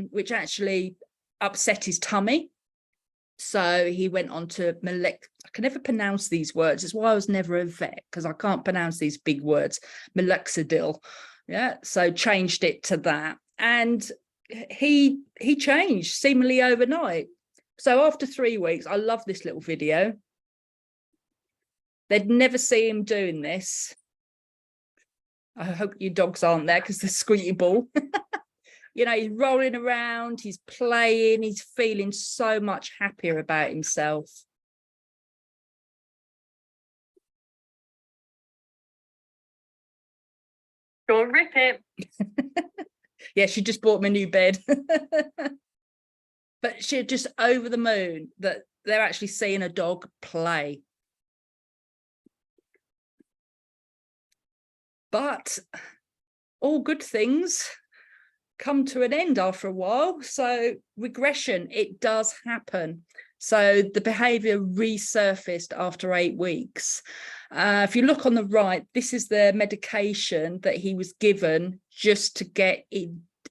which actually upset his tummy. So he went on to I can never pronounce these words. It's why I was never a vet, because I can't pronounce these big words. Minoxidil. Yeah. So changed it to that. And he changed seemingly overnight. So after 3 weeks, I love this little video. They'd never see him doing this. I hope your dogs aren't there, because they're squeaky ball. You know, he's rolling around, he's playing, he's feeling so much happier about himself. Don't rip it. Yeah, she just bought me a new bed. But she's just over the moon that they're actually seeing a dog play. But all good things come to an end after a while. So regression, it does happen. So the behavior resurfaced after 8 weeks. If you look on the right, this is the medication that he was given just to get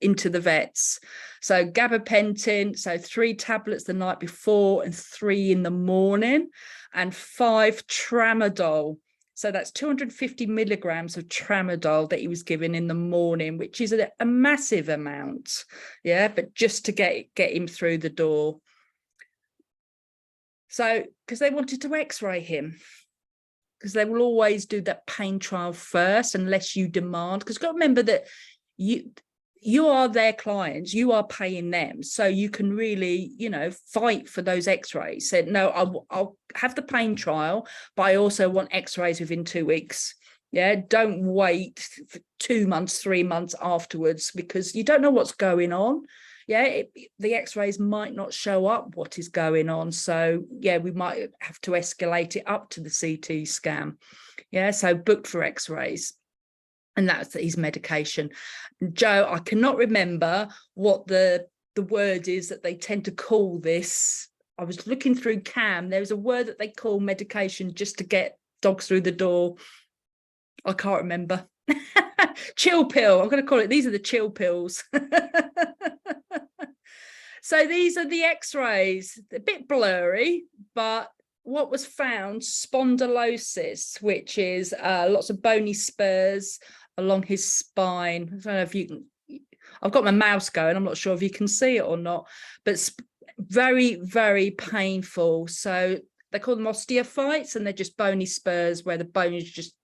into the vets. So gabapentin, so 3 tablets the night before and 3 in the morning, and 5 tramadol. So that's 250 milligrams of tramadol that he was given in the morning, which is a massive amount. Yeah, but just to get him through the door. So, because they wanted to x-ray him, because they will always do that pain trial first unless you demand, because you've got to remember that you are their clients, you are paying them, so you can really, you know, fight for those x-rays. Said, no, I'll have the pain trial, but I also want x-rays within 2 weeks. Yeah, don't wait for 2 months, 3 months afterwards, because you don't know what's going on. Yeah, the x-rays might not show up what is going on. So yeah, we might have to escalate it up to the CT scan. Yeah, so booked for x-rays. And that's his medication. Joe, I cannot remember what the word is that they tend to call this. I was looking through CAM. There's a word that they call medication just to get dogs through the door. I can't remember. Chill pill. I'm going to call it. These are the chill pills. So these are the x-rays. A bit blurry, but what was found, spondylosis, which is lots of bony spurs along his spine. I don't know if you can, I've got my mouse going, I'm not sure if you can see it or not, but very, very painful. So they call them osteophytes, and they're just bony spurs where the bone is just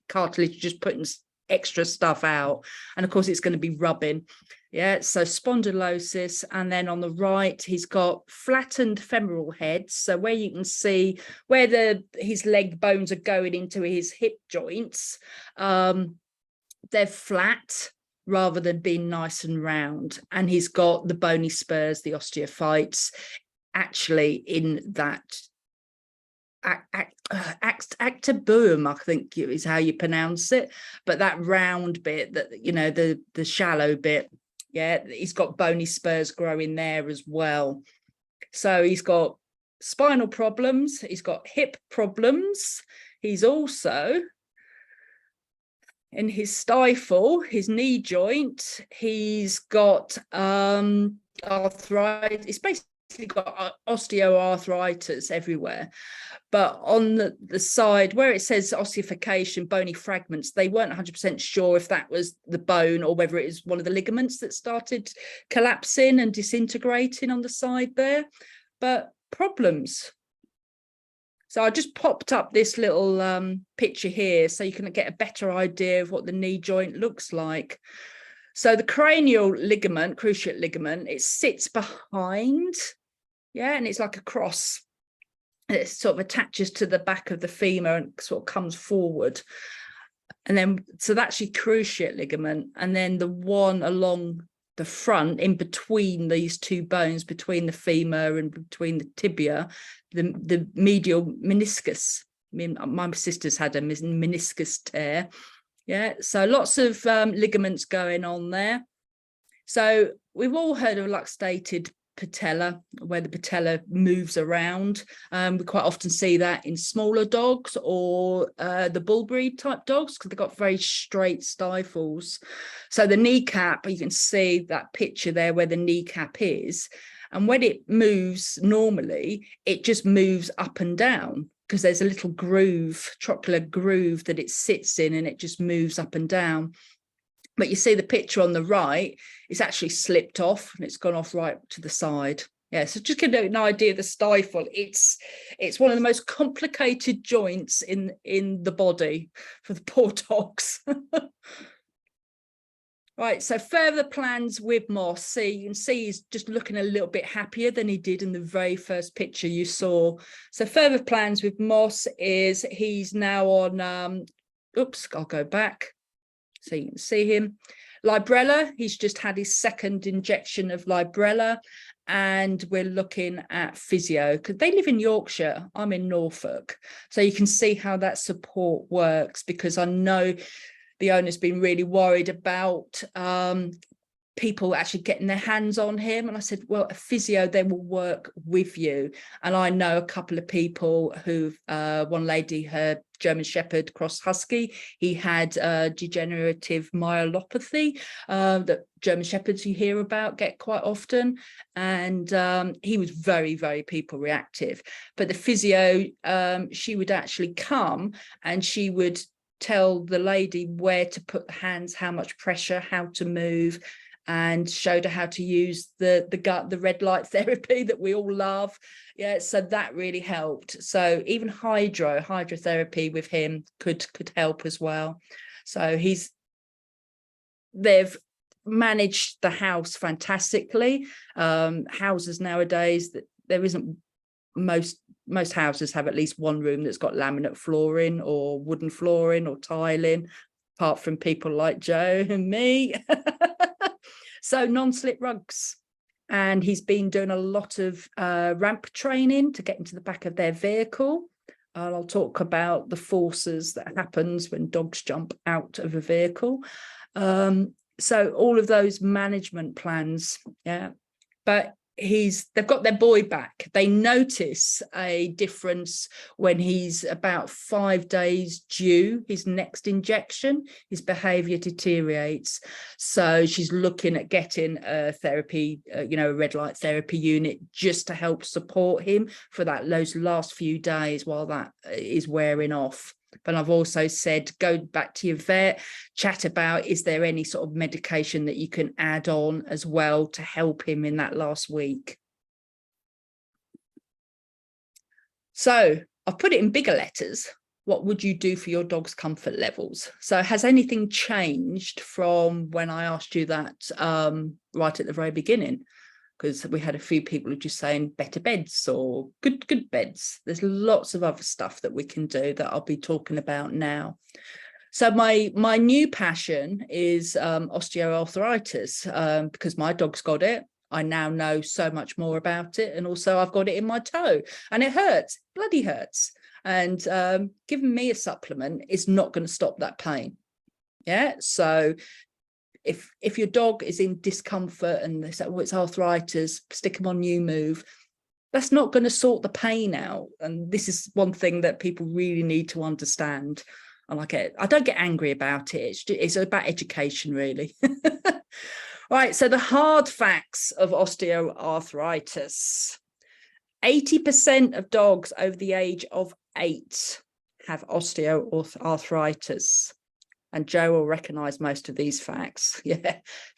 cartilage, just putting extra stuff out. And of course, it's going to be rubbing. Yeah, so spondylosis. And then on the right, he's got flattened femoral heads. So where you can see where his leg bones are going into his hip joints, they're flat rather than being nice and round. And he's got the bony spurs, the osteophytes, actually in that actibuum, I think is how you pronounce it, but that round bit, that, you know, the shallow bit, yeah, he's got bony spurs growing there as well. So he's got spinal problems, he's got hip problems, he's also in his stifle, his knee joint, he's got arthritis. It's basically got osteoarthritis everywhere. But on the side where it says ossification, bony fragments, they weren't 100% sure if that was the bone or whether it is one of the ligaments that started collapsing and disintegrating on the side there. But problems. So I just popped up this little picture here so you can get a better idea of what the knee joint looks like. So the cranial ligament, cruciate ligament, it sits behind, and it's like a cross. It sort of attaches to the back of the femur and sort of comes forward. And then, so that's your cruciate ligament. And then the one along the front, in between these two bones, between the femur and between the tibia, the medial meniscus. I mean, my sister's had a meniscus tear. So lots of ligaments going on there. So we've all heard of luxated patella, where the patella moves around. We quite often see that in smaller dogs or the bull breed type dogs, because they've got very straight stifles. So the kneecap, you can see that picture there where the kneecap is, and when it moves normally, it just moves up and down because there's a little groove, trochlear groove that it sits in, and it just moves up and down. But you see the picture on the right, it's actually slipped off and it's gone off right to the side. So just give you an idea of the stifle. It's one of the most complicated joints in the body for the poor dogs. Right, so further plans with Moss. See, you can see he's just looking a little bit happier than he did in the very first picture you saw. So further plans with Moss is he's now on, I'll go back. So you can see him. Librella, he's just had his second injection of Librella, and we're looking at physio because they live in Yorkshire. I'm in Norfolk. So you can see how that support works, because I know the owner's been really worried about people actually getting their hands on him. And I said, well, a physio, they will work with you. And I know a couple of people who've, one lady, her German Shepherd cross Husky, he had degenerative myelopathy that German Shepherds you hear about get quite often. And he was very, very people reactive. But the physio, she would actually come and she would tell the lady where to put the hands, how much pressure, how to move, and showed her how to use the red light therapy that we all love. So that really helped. So even hydrotherapy with him could help as well. So they've managed the house fantastically. Houses nowadays, that there isn't, most houses have at least one room that's got laminate flooring or wooden flooring or tiling, apart from people like Joe and me. So non-slip rugs. And he's been doing a lot of ramp training to get into the back of their vehicle. I'll talk about the forces that happens when dogs jump out of a vehicle. So all of those management plans, but they've got their boy back. They notice a difference when he's about 5 days due his next injection. His behavior deteriorates. So she's looking at getting a therapy, a red light therapy unit, just to help support him for those last few days while that is wearing off. But I've also said, go back to your vet, chat about, is there any sort of medication that you can add on as well to help him in that last week? So I've put it in bigger letters. What would you do for your dog's comfort levels? So has anything changed from when I asked you that right at the very beginning? Because we had a few people who just saying better beds or good beds. There's lots of other stuff that we can do that I'll be talking about now. So my new passion is osteoarthritis, because my dog's got it. I now know so much more about it. And also I've got it in my toe and it hurts, bloody hurts. And giving me a supplement is not going to stop that pain. So if your dog is in discomfort and they say, oh, it's arthritis, stick them on New Move, that's not going to sort the pain out. And this is one thing that people really need to understand. I don't get angry about it. It's about education, really. Right, so the hard facts of osteoarthritis. 80% of dogs over the age of 8 have osteoarthritis. And Joe will recognise most of these facts.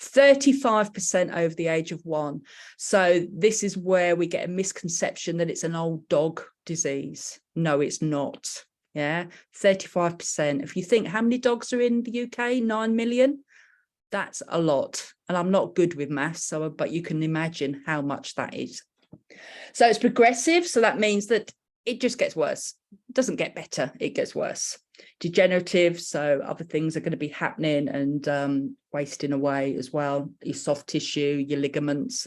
35% over the age of 1. So this is where we get a misconception that it's an old dog disease. No, it's not. Yeah, 35%. If you think how many dogs are in the UK, 9 million, that's a lot. And I'm not good with maths, but you can imagine how much that is. So it's progressive. So that means that it just gets worse. It doesn't get better, it gets worse. Degenerative, so other things are going to be happening and wasting away as well. Your soft tissue, your ligaments.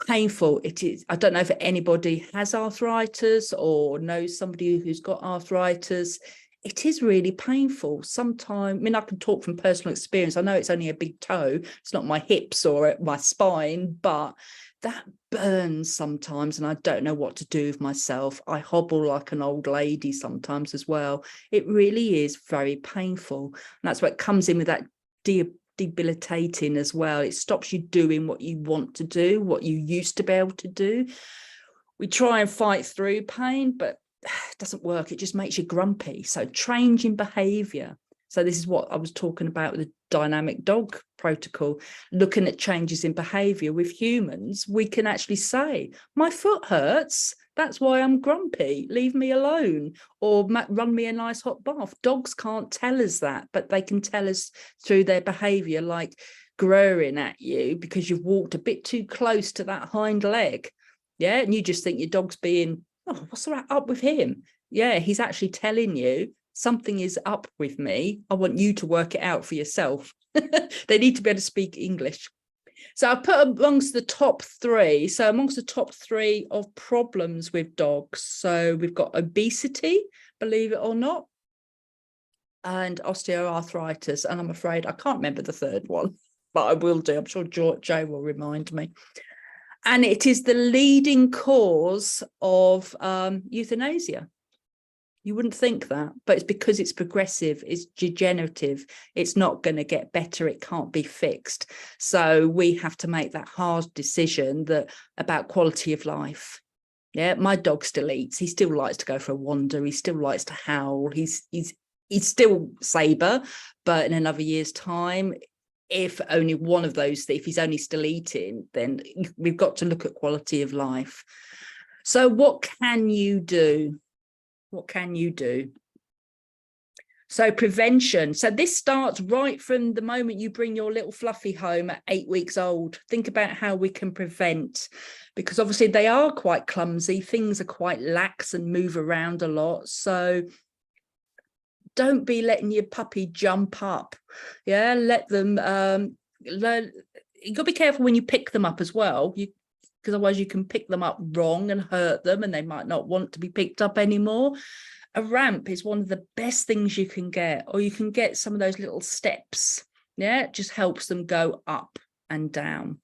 Painful it is. I don't know if anybody has arthritis or knows somebody who's got arthritis. It is really painful sometimes. I mean, I can talk from personal experience. I know it's only a big toe, it's not my hips or my spine, but that burns sometimes and I don't know what to do with myself. I hobble like an old lady sometimes as well. It really is very painful, and that's what comes in with that debilitating as well. It stops you doing what you want to do, what you used to be able to do. We try and fight through pain, but it doesn't work. It just makes you grumpy. So changing behavior. So this is what I was talking about with the dynamic dog protocol, looking at changes in behavior. With humans, we can actually say, my foot hurts, that's why I'm grumpy, leave me alone, or run me a nice hot bath. Dogs can't tell us that, but they can tell us through their behavior, like growling at you because you've walked a bit too close to that hind leg. Yeah, and you just think your dog's being, oh, what's up with him? Yeah, he's actually telling you something is up with me. I want you to work it out for yourself. They need to be able to speak English. So I put amongst the top three. So amongst the top three of problems with dogs. So we've got obesity, believe it or not, and osteoarthritis. And I'm afraid I can't remember the third one, but I will do. I'm sure Joe will remind me. And it is the leading cause of euthanasia. You wouldn't think that, but it's because it's progressive, it's degenerative, it's not going to get better, it can't be fixed. So we have to make that hard decision about quality of life. Yeah, my dog still eats, he still likes to go for a wander, he still likes to howl, he's still Sabre, but in another year's time, if only one of those, if he's only still eating, then we've got to look at quality of life. So what can you do? What can you do? So prevention. So this starts right from the moment you bring your little fluffy home at 8 weeks old. Think about how we can prevent, because obviously they are quite clumsy. Things are quite lax and move around a lot. So don't be letting your puppy jump up. Yeah, let them learn. You've got to be careful when you pick them up as well. Because otherwise you can pick them up wrong and hurt them and they might not want to be picked up anymore. A ramp is one of the best things you can get, or you can get some of those little steps. Yeah, it just helps them go up and down.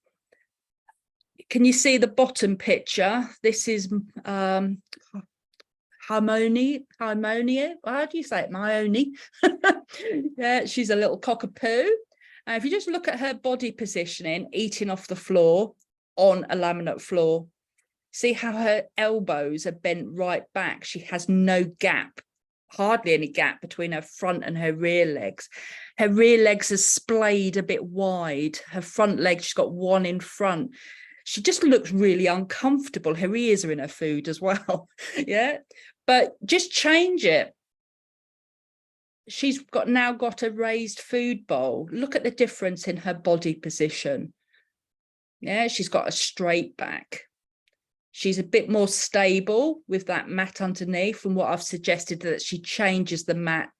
Can you see the bottom picture? This is Harmonia. How do you say it? Maione. Yeah, she's a little cockapoo. If you just look at her body positioning, eating off the floor, on a laminate floor, see how her elbows are bent right back. She has no gap, hardly any gap between her front and her rear legs. Her rear legs are splayed a bit wide. Her front legs, she's got one in front. She just looks really uncomfortable. Her ears are in her food as well. Yeah, but just change it. She's now got a raised food bowl. Look at the difference in her body position. Yeah, she's got a straight back. She's a bit more stable with that mat underneath, from what I've suggested, that she changes the mat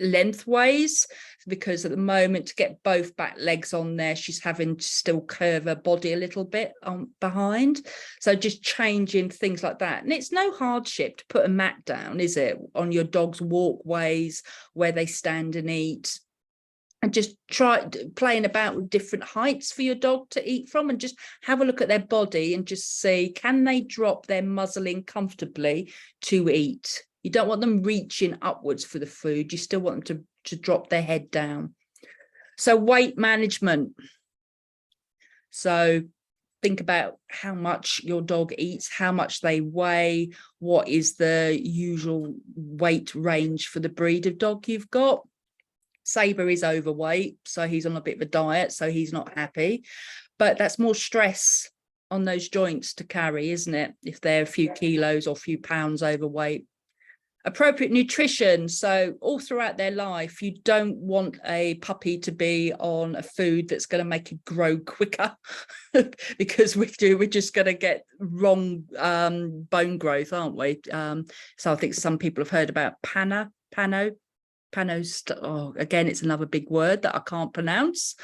lengthways, because at the moment, to get both back legs on there, she's having to still curve her body a little bit behind. So just changing things like that. And it's no hardship to put a mat down, is it, on your dog's walkways where they stand and eat. And just try playing about with different heights for your dog to eat from, and just have a look at their body and just see, can they drop their muzzle in comfortably to eat? You don't want them reaching upwards for the food. You still want them to drop their head down. So weight management. So think about how much your dog eats, how much they weigh, what is the usual weight range for the breed of dog you've got. Sabre is overweight, so he's on a bit of a diet, so he's not happy. But that's more stress on those joints to carry, isn't it? If they're a few kilos or a few pounds overweight. Appropriate nutrition. So all throughout their life, you don't want a puppy to be on a food that's going to make it grow quicker because we're just going to get wrong bone growth, aren't we? So I think some people have heard about again, it's another big word that I can't pronounce.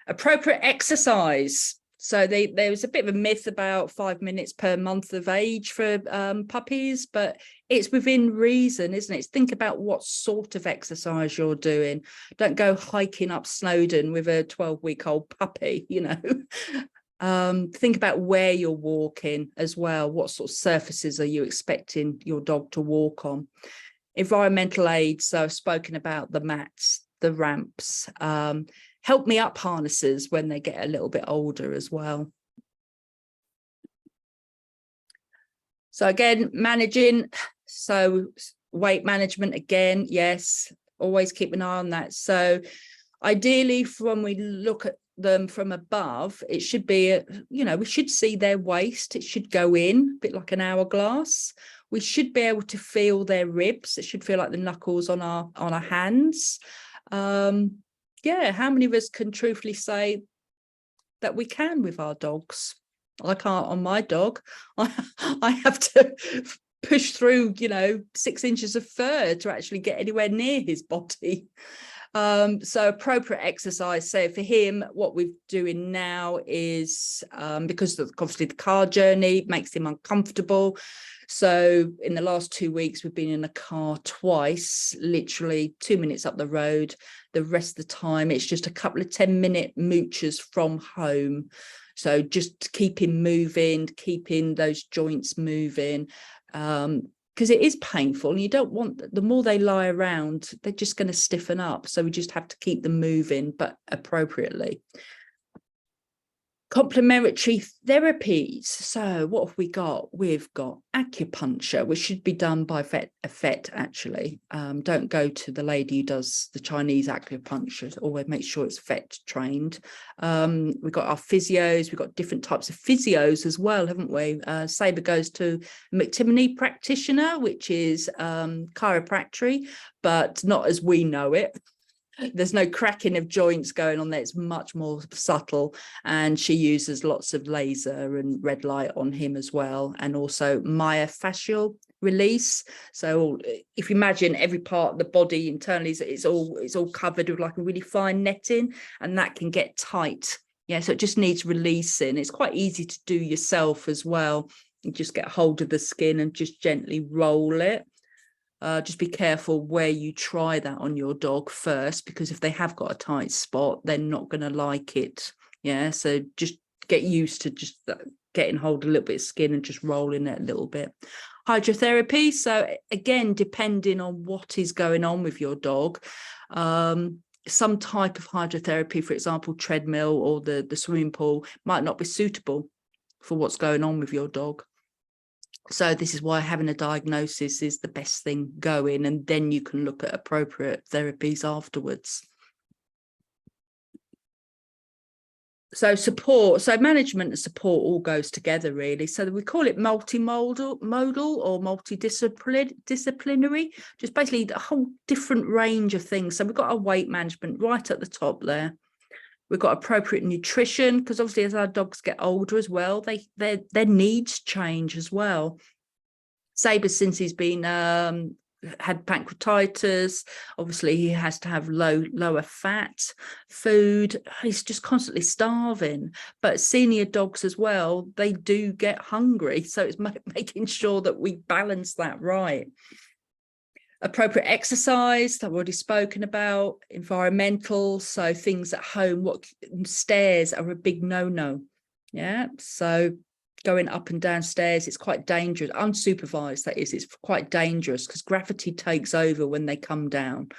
Appropriate exercise. So there was a bit of a myth about 5 minutes per month of age for puppies, but it's within reason, isn't it? Think about what sort of exercise you're doing. Don't go hiking up Snowdon with a 12-week-old puppy, you know. Think about where you're walking as well. What sort of surfaces are you expecting your dog to walk on? Environmental aids. So I've spoken about the mats, the ramps, help me up harnesses when they get a little bit older as well. So again, managing, so weight management again, yes, always keep an eye on that. So ideally, when we look at them from above, it should be, you know, we should see their waist. It should go in a bit like an hourglass. We should be able to feel their ribs. It should feel like the knuckles on our hands. Yeah, how many of us can truthfully say that we can with our dogs? I can't on my dog. I have to push through, you know, 6 inches of fur to actually get anywhere near his body. So appropriate exercise. So for him, what we're doing now is because of obviously the car journey makes him uncomfortable. So in the last 2 weeks, we've been in a car twice, literally 2 minutes up the road. The rest of the time, it's just a couple of 10-minute mooches from home. So just keep him moving, keeping those joints moving, because it is painful. And you don't want, the more they lie around, they're just going to stiffen up. So we just have to keep them moving, but appropriately. Complementary therapies. So what have we got? We've got acupuncture, which should be done by a vet actually. Don't go to the lady who does the Chinese acupuncture. Always make sure it's vet trained. We've got our physios. We've got different types of physios as well, haven't we? Sabre goes to a McTimoney practitioner, which is chiropractic, but not as we know it. There's no cracking of joints going on there. It's much more subtle, and she uses lots of laser and red light on him as well, and also myofascial release. So if you imagine every part of the body internally, it's all covered with like a really fine netting, and that can get tight. Yeah, so it just needs releasing. It's quite easy to do yourself as well. You just get hold of the skin and just gently roll it. Just be careful where you try that on your dog first, because if they have got a tight spot, they're not going to like it. Yeah, so just get used to just getting hold of a little bit of skin and just rolling it a little bit. Hydrotherapy. So again, depending on what is going on with your dog, some type of hydrotherapy, for example, treadmill or the swimming pool, might not be suitable for what's going on with your dog. So this is why having a diagnosis is the best thing going, and then you can look at appropriate therapies afterwards. So support, so management and support all goes together really. So we call it multimodal or multidisciplinary, just basically a whole different range of things. So we've got our weight management right at the top there. We've got appropriate nutrition, because obviously as our dogs get older as well, their needs change as well. Sabre, since he's been had pancreatitis, obviously he has to have lower fat food. He's just constantly starving. But senior dogs as well, they do get hungry. So it's making sure that we balance that right. Appropriate exercise that I've already spoken about. Environmental, so things at home. What stairs are a big no-no. Yeah, so going up and down stairs, it's quite dangerous. Unsupervised, that is, it's quite dangerous because gravity takes over when they come down,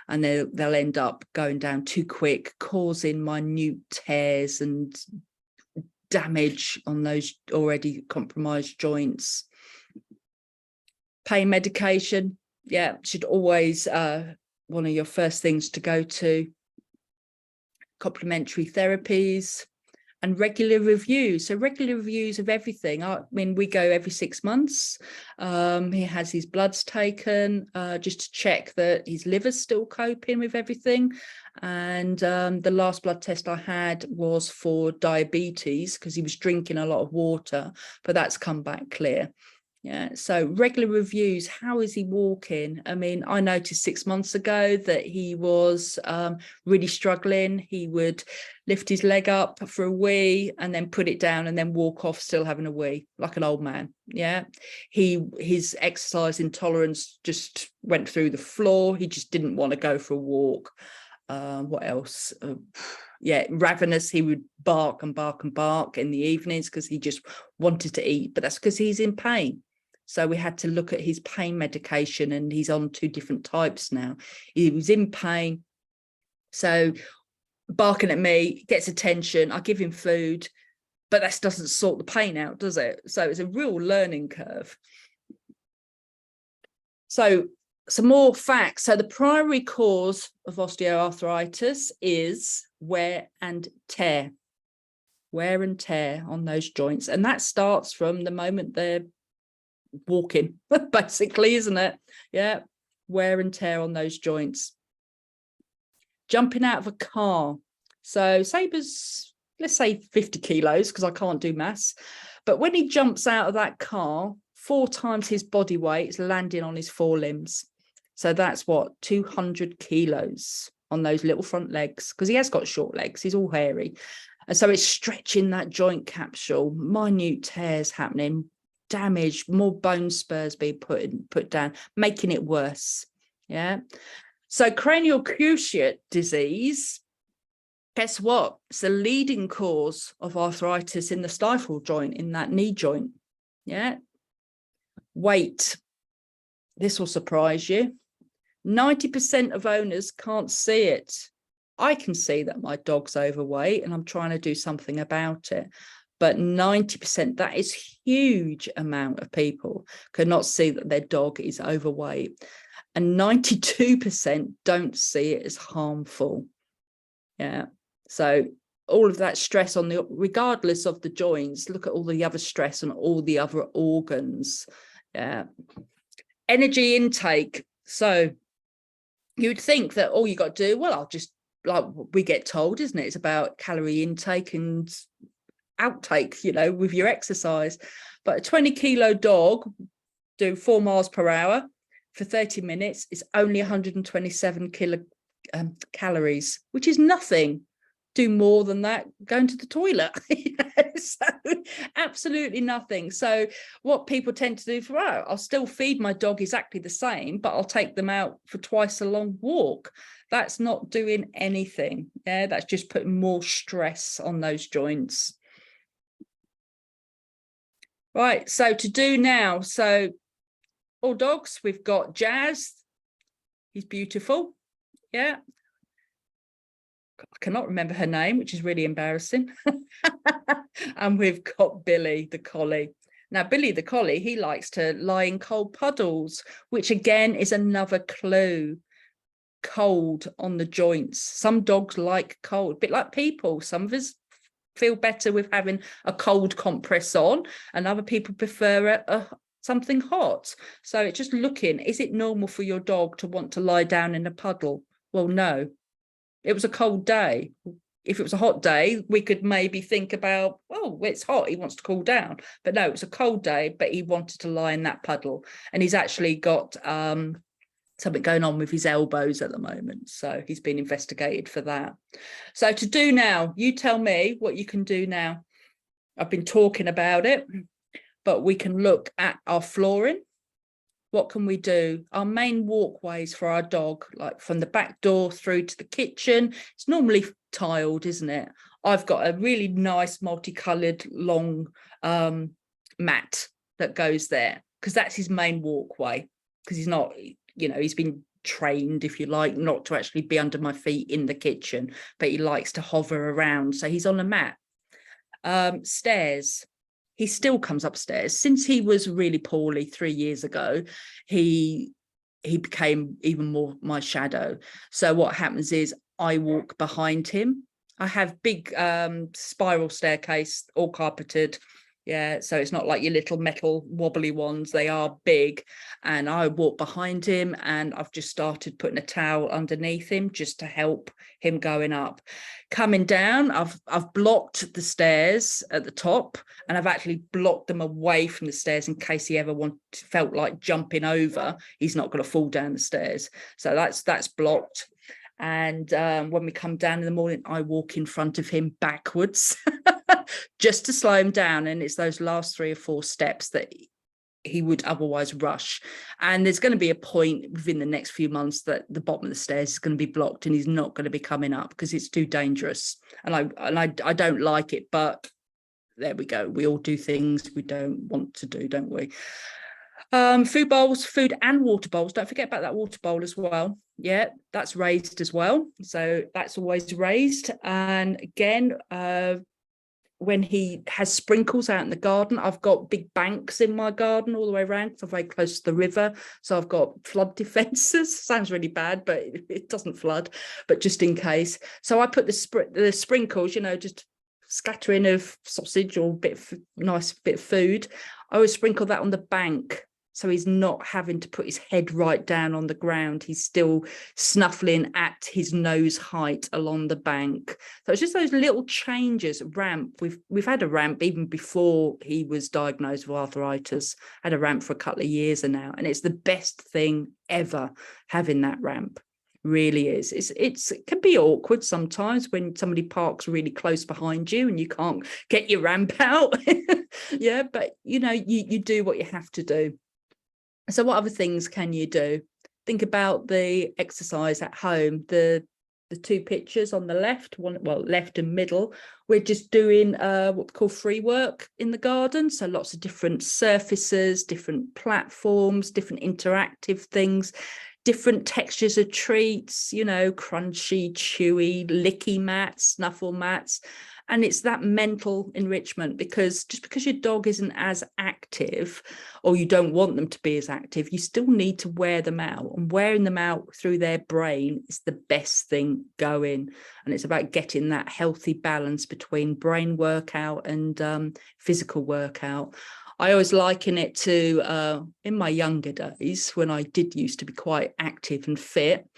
and they'll end up going down too quick, causing minute tears and damage on those already compromised joints. Pain medication. Yeah, should always one of your first things to go to. Complementary therapies, And regular reviews. So regular reviews of everything. I mean, we go every 6 months. He has his bloods taken just to check that his liver's still coping with everything. And the last blood test I had was for diabetes because he was drinking a lot of water, but that's come back clear. Yeah, so regular reviews. How is he walking? I mean, I noticed 6 months ago that he was really struggling. He would lift his leg up for a wee and then put it down and then walk off still having a wee, like an old man. Yeah, his exercise intolerance just went through the floor. He just didn't want to go for a walk. What else? Yeah, ravenous. He would bark and bark and bark in the evenings because he just wanted to eat, but that's because he's in pain. So we had to look at his pain medication, and he's on 2 different types now. He was in pain, so barking at me gets attention. I give him food, but that doesn't sort the pain out, does it? So it's a real learning curve. So some more facts. So the primary cause of osteoarthritis is wear and tear. Wear and tear on those joints. And that starts from the moment they're walking, basically, isn't it? Yeah, wear and tear on those joints. Jumping out of a car. So Saber's, let's say 50 kilos, because I can't do maths. But when he jumps out of that car, 4 times his body weight is landing on his forelimbs. So that's what, 200 kilos on those little front legs, because he has got short legs. He's all hairy. And so it's stretching that joint capsule, minute tears happening, damage, more bone spurs being put down, making it worse. Yeah. So cranial cruciate disease, guess what? It's the leading cause of arthritis in the stifle joint, in that knee joint. Yeah. Weight. This will surprise you. 90% of owners can't see it. I can see that my dog's overweight and I'm trying to do something about it. But 90%, that is huge amount of people cannot see that their dog is overweight. And 92% don't see it as harmful. Yeah. So all of that stress on the, regardless of the joints, look at all the other stress on all the other organs. Yeah. Energy intake. So you'd think that all you got to do, well, I'll just, like we get told, isn't it? It's about calorie intake and outtake, you know, with your exercise. But a 20-kilo dog do 4 miles per hour for 30 minutes is only 127 calories, which is nothing. Do more than that going to the toilet. So absolutely nothing. So what people tend to do for, oh, I'll still feed my dog exactly the same, but I'll take them out for twice a long walk. That's not doing anything. Yeah, that's just putting more stress on those joints. Right, so to do now. So all dogs, we've got Jazz. He's beautiful. Yeah. I cannot remember her name, which is really embarrassing. And we've got Billy the collie. Now, Billy the collie, he likes to lie in cold puddles, which again is another clue. Cold on the joints. Some dogs like cold, a bit like people. Some of us feel better with having a cold compress on, and other people prefer something hot. So it's just looking, is it normal for your dog to want to lie down in a puddle? Well, no. It was a cold day. If it was a hot day, we could maybe think about, oh, it's hot, he wants to cool down. But no, it was a cold day, but he wanted to lie in that puddle. And he's actually got something going on with his elbows at the moment. So he's been investigated for that. So to do now, you tell me what you can do now. I've been talking about it, but we can look at our flooring. What can we do? Our main walkways for our dog, like from the back door through to the kitchen, it's normally tiled, isn't it? I've got a really nice multicolored long mat that goes there because that's his main walkway, because he's not, you know, he's been trained, if you like, not to actually be under my feet in the kitchen, but he likes to hover around. So he's on a mat. Stairs. He still comes upstairs. Since he was really poorly 3 years ago, he became even more my shadow. So what happens is I walk behind him. I have big spiral staircase, all carpeted. Yeah, so it's not like your little metal wobbly ones. They are big, and I walk behind him, and I've just started putting a towel underneath him just to help him going up. Coming down, I've blocked the stairs at the top, and I've actually blocked them away from the stairs in case he ever felt like jumping over. He's not going to fall down the stairs, so that's blocked. And when we come down in the morning, I walk in front of him backwards just to slow him down. And it's those last 3 or 4 steps that he would otherwise rush. And there's going to be a point within the next few months that the bottom of the stairs is going to be blocked and he's not going to be coming up because it's too dangerous. And I don't like it, but there we go. We all do things we don't want to do, don't we? Food bowls, food and water bowls. Don't forget about that water bowl as well. Yeah, that's raised as well. So that's always raised. And again, when he has sprinkles out in the garden, I've got big banks in my garden all the way around because I'm very close to the river. So I've got flood defences. Sounds really bad, but it doesn't flood, but just in case. So I put the sprinkles, just scattering of sausage or nice bit of food. I always sprinkle that on the bank. So he's not having to put his head right down on the ground. He's still snuffling at his nose height along the bank. So it's just those little changes. Ramp. We've had a ramp even before he was diagnosed with arthritis. Had a ramp for a couple of years now, and it's the best thing ever having that ramp. Really is. It can be awkward sometimes when somebody parks really close behind you and you can't get your ramp out. Yeah, but you do what you have to do. So what other things can you do? Think about the exercise at home. The 2 pictures on the left, left and middle, we're just doing what we call free work in the garden. So lots of different surfaces, different platforms, different interactive things, different textures of treats, crunchy, chewy, licky mats, snuffle mats. And it's that mental enrichment, because just because your dog isn't as active or you don't want them to be as active, you still need to wear them out, and wearing them out through their brain is the best thing going. And it's about getting that healthy balance between brain workout and physical workout. I always liken it to in my younger days when I did used to be quite active and fit.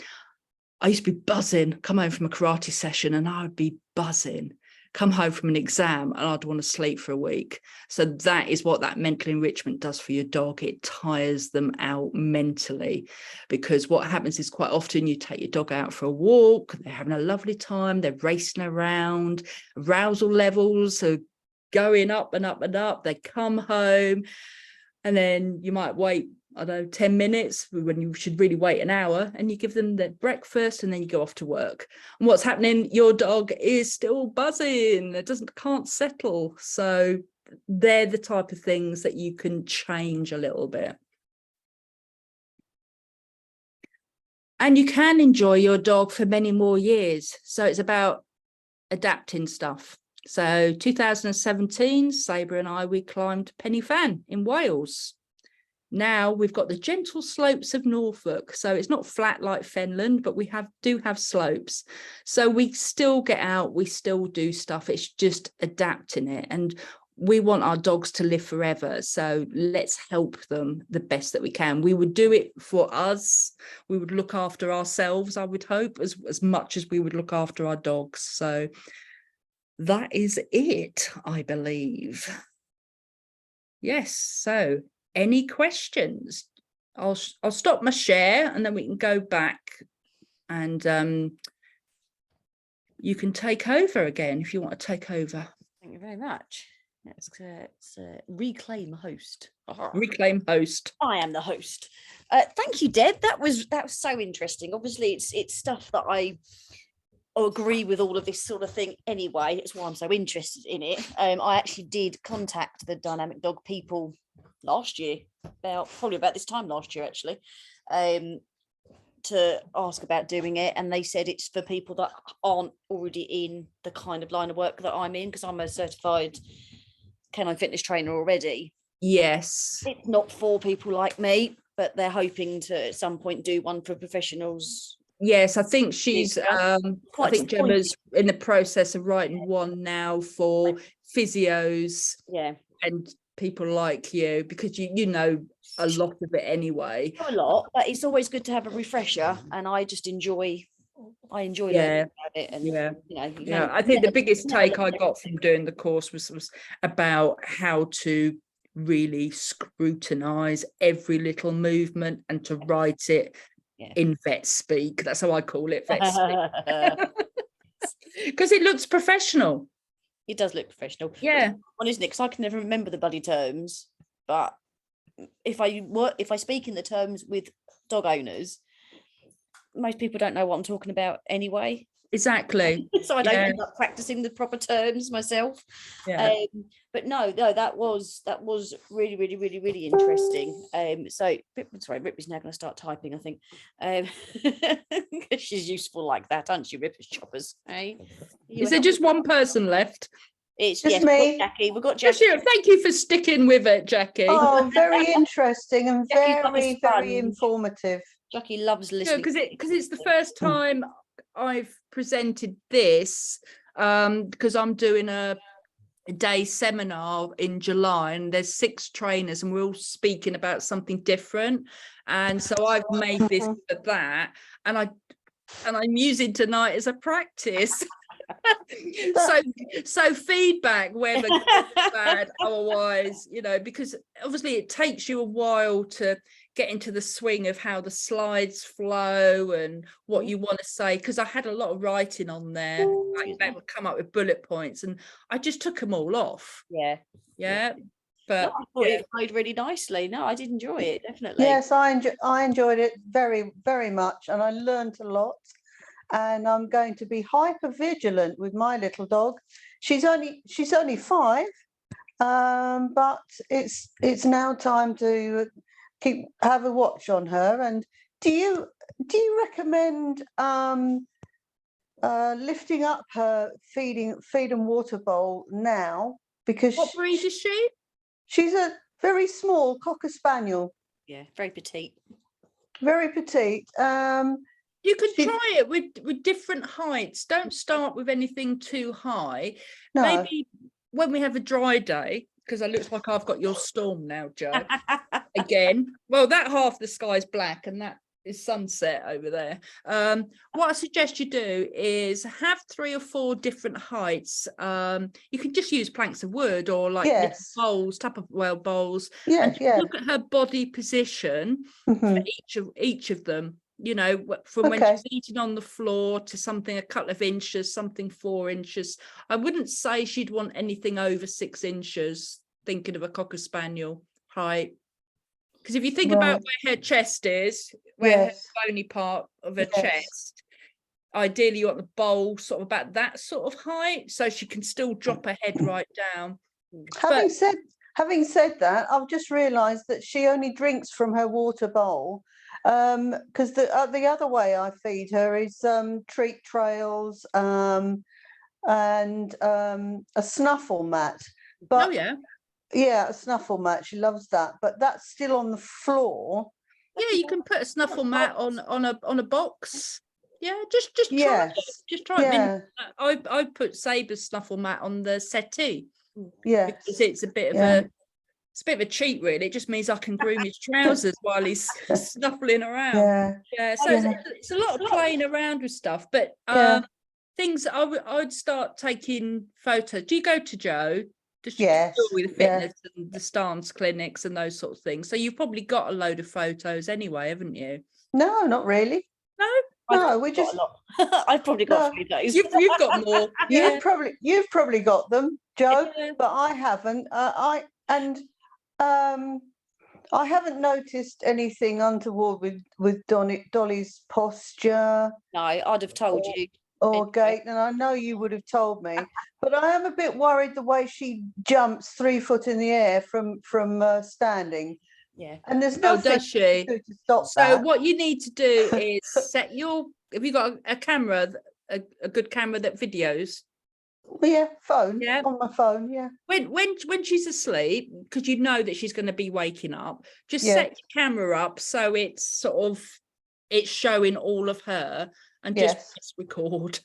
I used to be buzzing, come home from a karate session and I would be buzzing. Come home from an exam and I'd want to sleep for a week. So that is what that mental enrichment does for your dog. It tires them out mentally, because what happens is quite often you take your dog out for a walk, they're having a lovely time, they're racing around, arousal levels are going up and up and up. They come home and then you might wait, 10 minutes when you should really wait an hour, and you give them their breakfast and then you go off to work. And what's happening? Your dog is still buzzing. It can't settle. So they're the type of things that you can change a little bit. And you can enjoy your dog for many more years. So it's about adapting stuff. So 2017, Sabre and we climbed Pen y Fan in Wales. Now we've got the gentle slopes of Norfolk. So it's not flat like Fenland, but we do have slopes. So we still get out, we still do stuff. It's just adapting it. And we want our dogs to live forever. So let's help them the best that we can. We would do it for us. We would look after ourselves, I would hope, as much as we would look after our dogs. So that is it, I believe. Yes, so any questions? I'll stop my share and then we can go back and you can take over again if you want to take over. Thank you very much. Let's reclaim host. Reclaim host. I am the host. Thank you, Deb. That was so interesting. Obviously, it's stuff that I agree with, all of this sort of thing anyway. It's why I'm so interested in it. I actually did contact the Dynamic Dog people last year, probably about this time last year actually, to ask about doing it, and they said it's for people that aren't already in the kind of line of work that I'm in, because I'm a certified canine fitness trainer already. Yes, it's not for people like me, but they're hoping to at some point do one for professionals Yes, I think she's I Quite think disappointing. Gemma's in the process of writing one now for physios Yeah, and people like you, because you know a lot of it anyway. not a lot, but it's always good to have a refresher, and I enjoy learning Yeah, about it. And yeah. you know, you Yeah, can I think the never- biggest never take I let- got from doing the course was about how to really scrutinize every little movement and to write it Yeah. in vet speak. That's how I call it, vet speak, because it looks professional. It does look professional. Yeah. One, isn't it? Because I can never remember the bloody terms. But if I speak in the terms with dog owners, most people don't know what I'm talking about anyway. Exactly. So I don't Yeah. end up practicing the proper terms myself. Yeah. But no, that was really, really, really, really interesting. So sorry, Ripley's now going to start typing, I think. She's useful like that, aren't she, Ripley's choppers? Hey, Is there just one person left? It's Just yes, we've got me. Jackie. We've got Just Jackie. you. Thank you for sticking with it, Jackie. Oh, very interesting and Jackie's got this very, fun. very informative. Jackie loves listening. because it's the first time I've presented this, because I'm doing a day seminar in July, and there's 6 trainers and we're all speaking about something different, and so I've made this for that, and I'm using tonight as a practice. so feedback, whether good or bad, otherwise, because obviously it takes you a while to get into the swing of how the slides flow and what you want to say, because I had a lot of writing on there. They would come up with bullet points and I just took them all off. Yeah. But I thought it flowed really nicely. No, I did enjoy it, definitely. Yes, I enjoyed it very, very much, and I learned a lot. And I'm going to be hyper vigilant with my little dog. She's only 5, but it's now time to have a watch on her. And do you recommend lifting up her feed and water bowl now? Because what breed is she? She's a very small Cocker Spaniel. Yeah, very petite. Very petite. You could try it with different heights. Don't start with anything too high. No. Maybe when we have a dry day, because it looks like I've got your storm now, Joe. Again. Well, that half the sky's black and that is sunset over there. What I suggest you do is have 3 or 4 different heights. You can just use planks of wood or like little bowls, Tupperware bowls, and look at her body position for each of them. From when she's eating on the floor to something a couple of inches, something 4 inches. I wouldn't say she'd want anything over 6 inches, thinking of a Cocker Spaniel height. Because if you think about where her chest is, where her bony part of her chest, ideally you want the bowl sort of about that sort of height, so she can still drop her head right down. Having said that, I've just realised that she only drinks from her water bowl, because the other way I feed her is treat trails and a snuffle mat. But yeah, a snuffle mat. She loves that, but that's still on the floor. Yeah, you can put a snuffle mat on a box. Yeah, just try it. Just try it. I put Saber's snuffle mat on the settee. Yeah, because it's a bit of a cheat, really. It just means I can groom his trousers while he's snuffling around. It's a lot of playing around with stuff, but things I'd start taking photos. Do you go to Joe? With fitness and the stance clinics and those sort of things. So you've probably got a load of photos anyway, haven't you? No, not really. No, we just. I've probably got photos. You've got more. You've probably got them, Joe, but I haven't. I haven't noticed anything untoward with Dolly's posture. No, I'd have told you. Or gait, and I know you would have told me, but I am a bit worried the way she jumps 3 foot in the air from standing. Yeah, and there's nothing does she? to stop so that. What you need to do is set have you got a camera, a good camera that videos? Phone. On my phone. When she's asleep, because you know that she's going to be waking up, just set your camera up so it's sort of it's showing all of her, and just Yes. press record.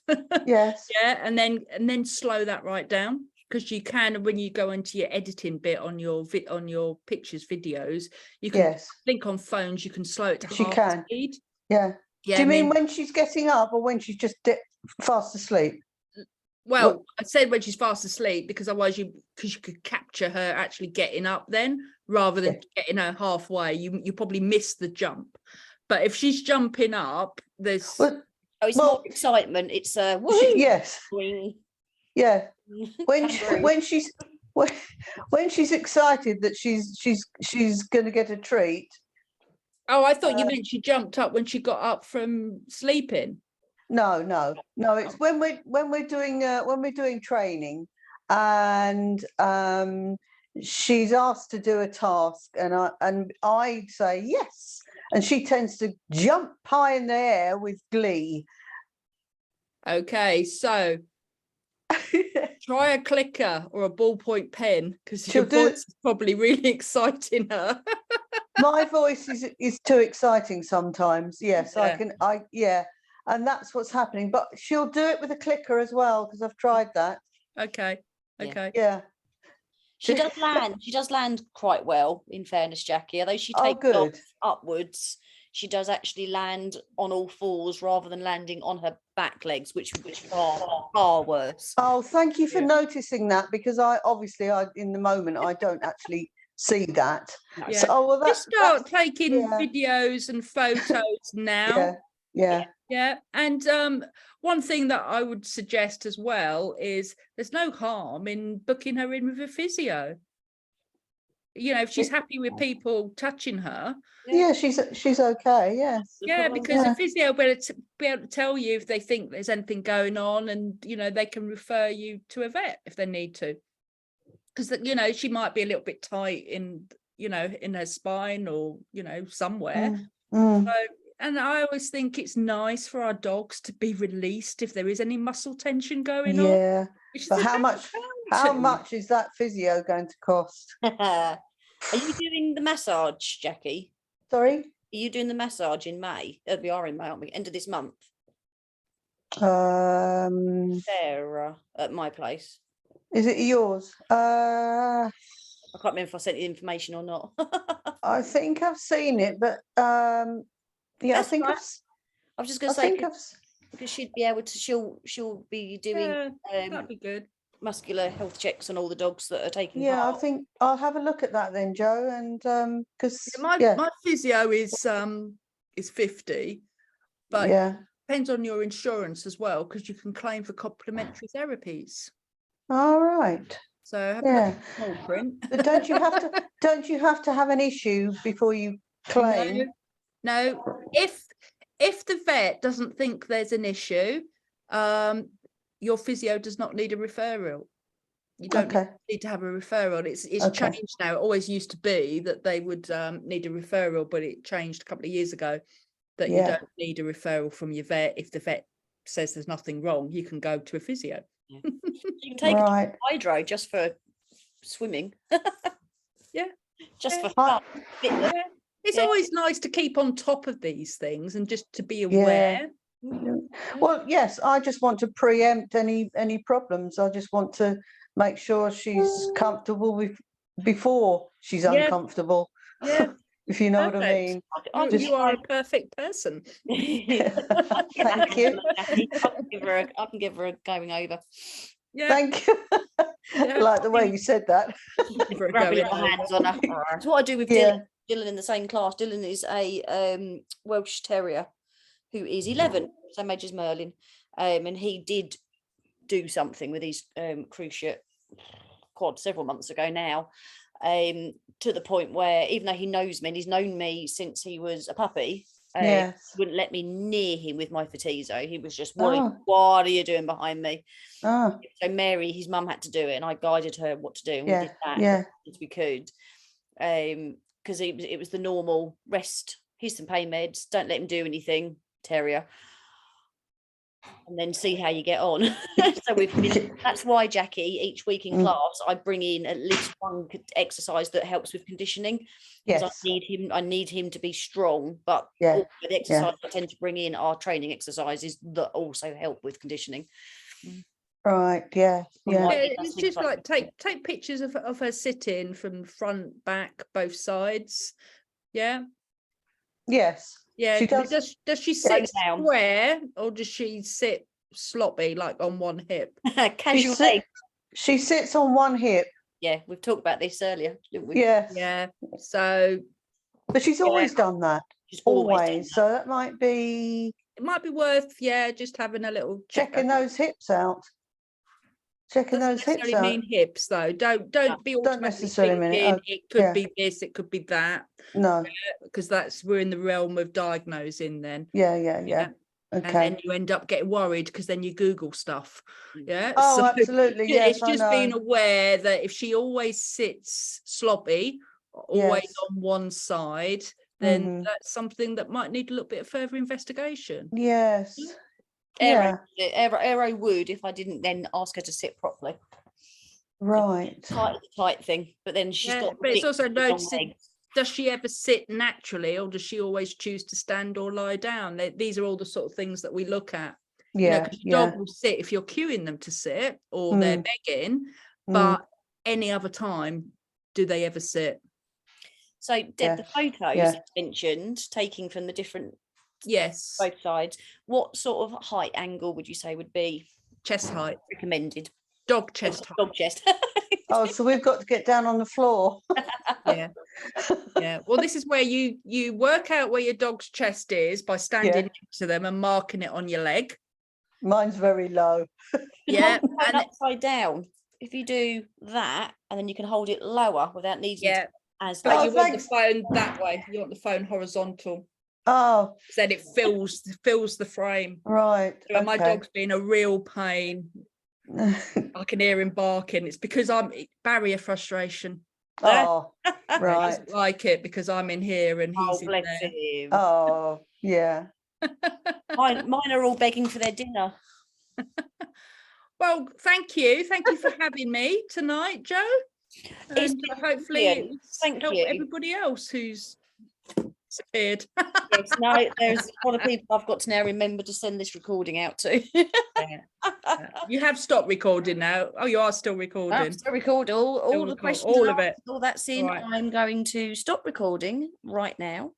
Yes. Yeah, and then slow that right down, because you can, when you go into your editing bit on your pictures, videos, you can, Yes. I think on phones you can slow it to She half can. speed. Yeah. Yeah, Do you I mean when she's getting up or when she's just fast asleep? well, I said when she's fast asleep, because otherwise you could capture her actually getting up then, rather than getting her halfway. You probably miss the jump. But if she's jumping up, there's it's more excitement. It's woohoo. Yes. Boing. Yeah. When Kangaroo. when she's excited that she's going to get a treat. Oh, I thought you meant she jumped up when she got up from sleeping. No. It's when we're doing training, and she's asked to do a task, and I say yes, and she tends to jump high in the air with glee. Okay, so try a clicker or a ballpoint pen, because your voice is probably really exciting her. My voice is too exciting sometimes. Yes, yeah. And that's what's happening. But she'll do it with a clicker as well, because I've tried that. Okay. Yeah. She does land quite well, in fairness, Jackie. Although she takes off upwards, she does actually land on all fours rather than landing on her back legs, which are far worse. Oh, thank you for noticing that, because I in the moment I don't actually see that. Yeah. So, just start taking videos and photos now. Yeah. And one thing that I would suggest as well is there's no harm in booking her in with a physio. You know, if she's happy with people touching her. Yeah, she's okay. Yes. Yeah, because a physio will be able to tell you if they think there's anything going on, and they can refer you to a vet if they need to. Because she might be a little bit tight in her spine, or somewhere. So, and I always think it's nice for our dogs to be released if there is any muscle tension going on. Yeah. But how much is that physio going to cost? Are you doing the massage, Jackie? Sorry? Are you doing the massage in May? We are in May, aren't we? End of this month. Sarah at my place. Is it yours? I can't remember if I sent you the information or not. I think I've seen it, but yeah, I think right. I was just going to say, because she'd be able to. She'll be doing. That'd be good. Muscular health checks on all the dogs that are taking part. part. I think I'll have a look at that then, Joe, and because my physio is 50, but depends on your insurance as well, because you can claim for complimentary therapies. All right. So have a look at the small print. But don't you have to have an issue before you claim? No. If the vet doesn't think there's an issue, your physio does not need a referral. You don't need to have a referral. It's changed now. It always used to be that they would need a referral, but it changed a couple of years ago that you don't need a referral from your vet. If the vet says there's nothing wrong, you can go to a physio. You can take a hydro just for swimming. Just for fun. It's always nice to keep on top of these things and just to be aware. Well, yes, I just want to preempt any problems. I just want to make sure she's comfortable before she's uncomfortable. Yeah. If you know what I mean. You are a perfect person. Thank you. I can give her a going over. Yeah. Thank you. I like the way you said that. Rubbing my hands on her. That's what I do with Dylan. Dylan in the same class. Dylan is a Welsh Terrier who is 11, same age as Merlin, and he did do something with his cruciate quad several months ago now, to the point where even though he knows me and he's known me since he was a puppy, he wouldn't let me near him with my Fatizo. He was just what are you doing behind me? So Mary, his mum, had to do it, and I guided her what to do, and we did that as we could, because it was the normal rest, here's some pain meds, don't let him do anything, terrier. and then see how you get on. So that's why, Jackie, each week in class I bring in at least one exercise that helps with conditioning, because Yes. I need him to be strong, but Yeah, all the exercise I tend to bring in are training exercises that also help with conditioning. Right. Yeah. Yeah. It's just like take pictures of her sitting from front, back, both sides. Yeah. Yes. Yeah. She does. Does she sit down. square, or does she sit sloppy, like on one hip? Casual leg. She sits on one hip. Yeah, we've talked about this earlier, didn't we? Yes. Yeah. So, But she's always done that. She's Always. done that. So that might be it might be worth, just having a little checking those hips out. Checking Doesn't those hips necessarily out. mean hips, though. Don't be automatically necessarily mean it. thinking it could Yeah. be this, it could be that. No. Because we're in the realm of diagnosing then. Yeah. And Okay. then you end up getting worried because then you Google stuff. Yeah. Oh, absolutely. Yes, It's just being aware that if she always sits sloppy, always on one side, then that's something that might need a little bit of further investigation. Yes. Aero would, if I didn't then ask her to sit properly. Right. Tight thing, but then she's got. But it's also noticing, does she ever sit naturally, or does she always choose to stand or lie down? These are all the sort of things that we look at. Yeah. The dog will sit if you're cueing them to sit, or they're begging, but any other time, do they ever sit? So, Deb, the photos you mentioned, taking from the different, both sides, what sort of height angle would you say would be chest height recommended? Dog chest height. Dog chest. Oh, so we've got to get down on the floor. Yeah. Well, this is where you work out where your dog's chest is by standing next to them and marking it on your leg. Mine's very low. And upside down. If you do that, and then you can hold it lower without needing to. But you want the phone that way. You want the phone horizontal. Oh. Then it fills the frame. Right. So my dog's being a real pain. I can hear him barking. It's because I'm barrier frustration. Oh, right. He doesn't like it because I'm in here and he's in there. Him. Oh, yeah. Mine are all begging for their dinner. Well, thank you for having me tonight, Joe. And hopefully help everybody else who's disappeared. Yes, no, there's a lot of people I've got to now remember to send this recording out to. You have stopped recording now. Oh, you are still recording. I'm still recording all the questions, all of it. All that's in. Right. I'm going to stop recording right now.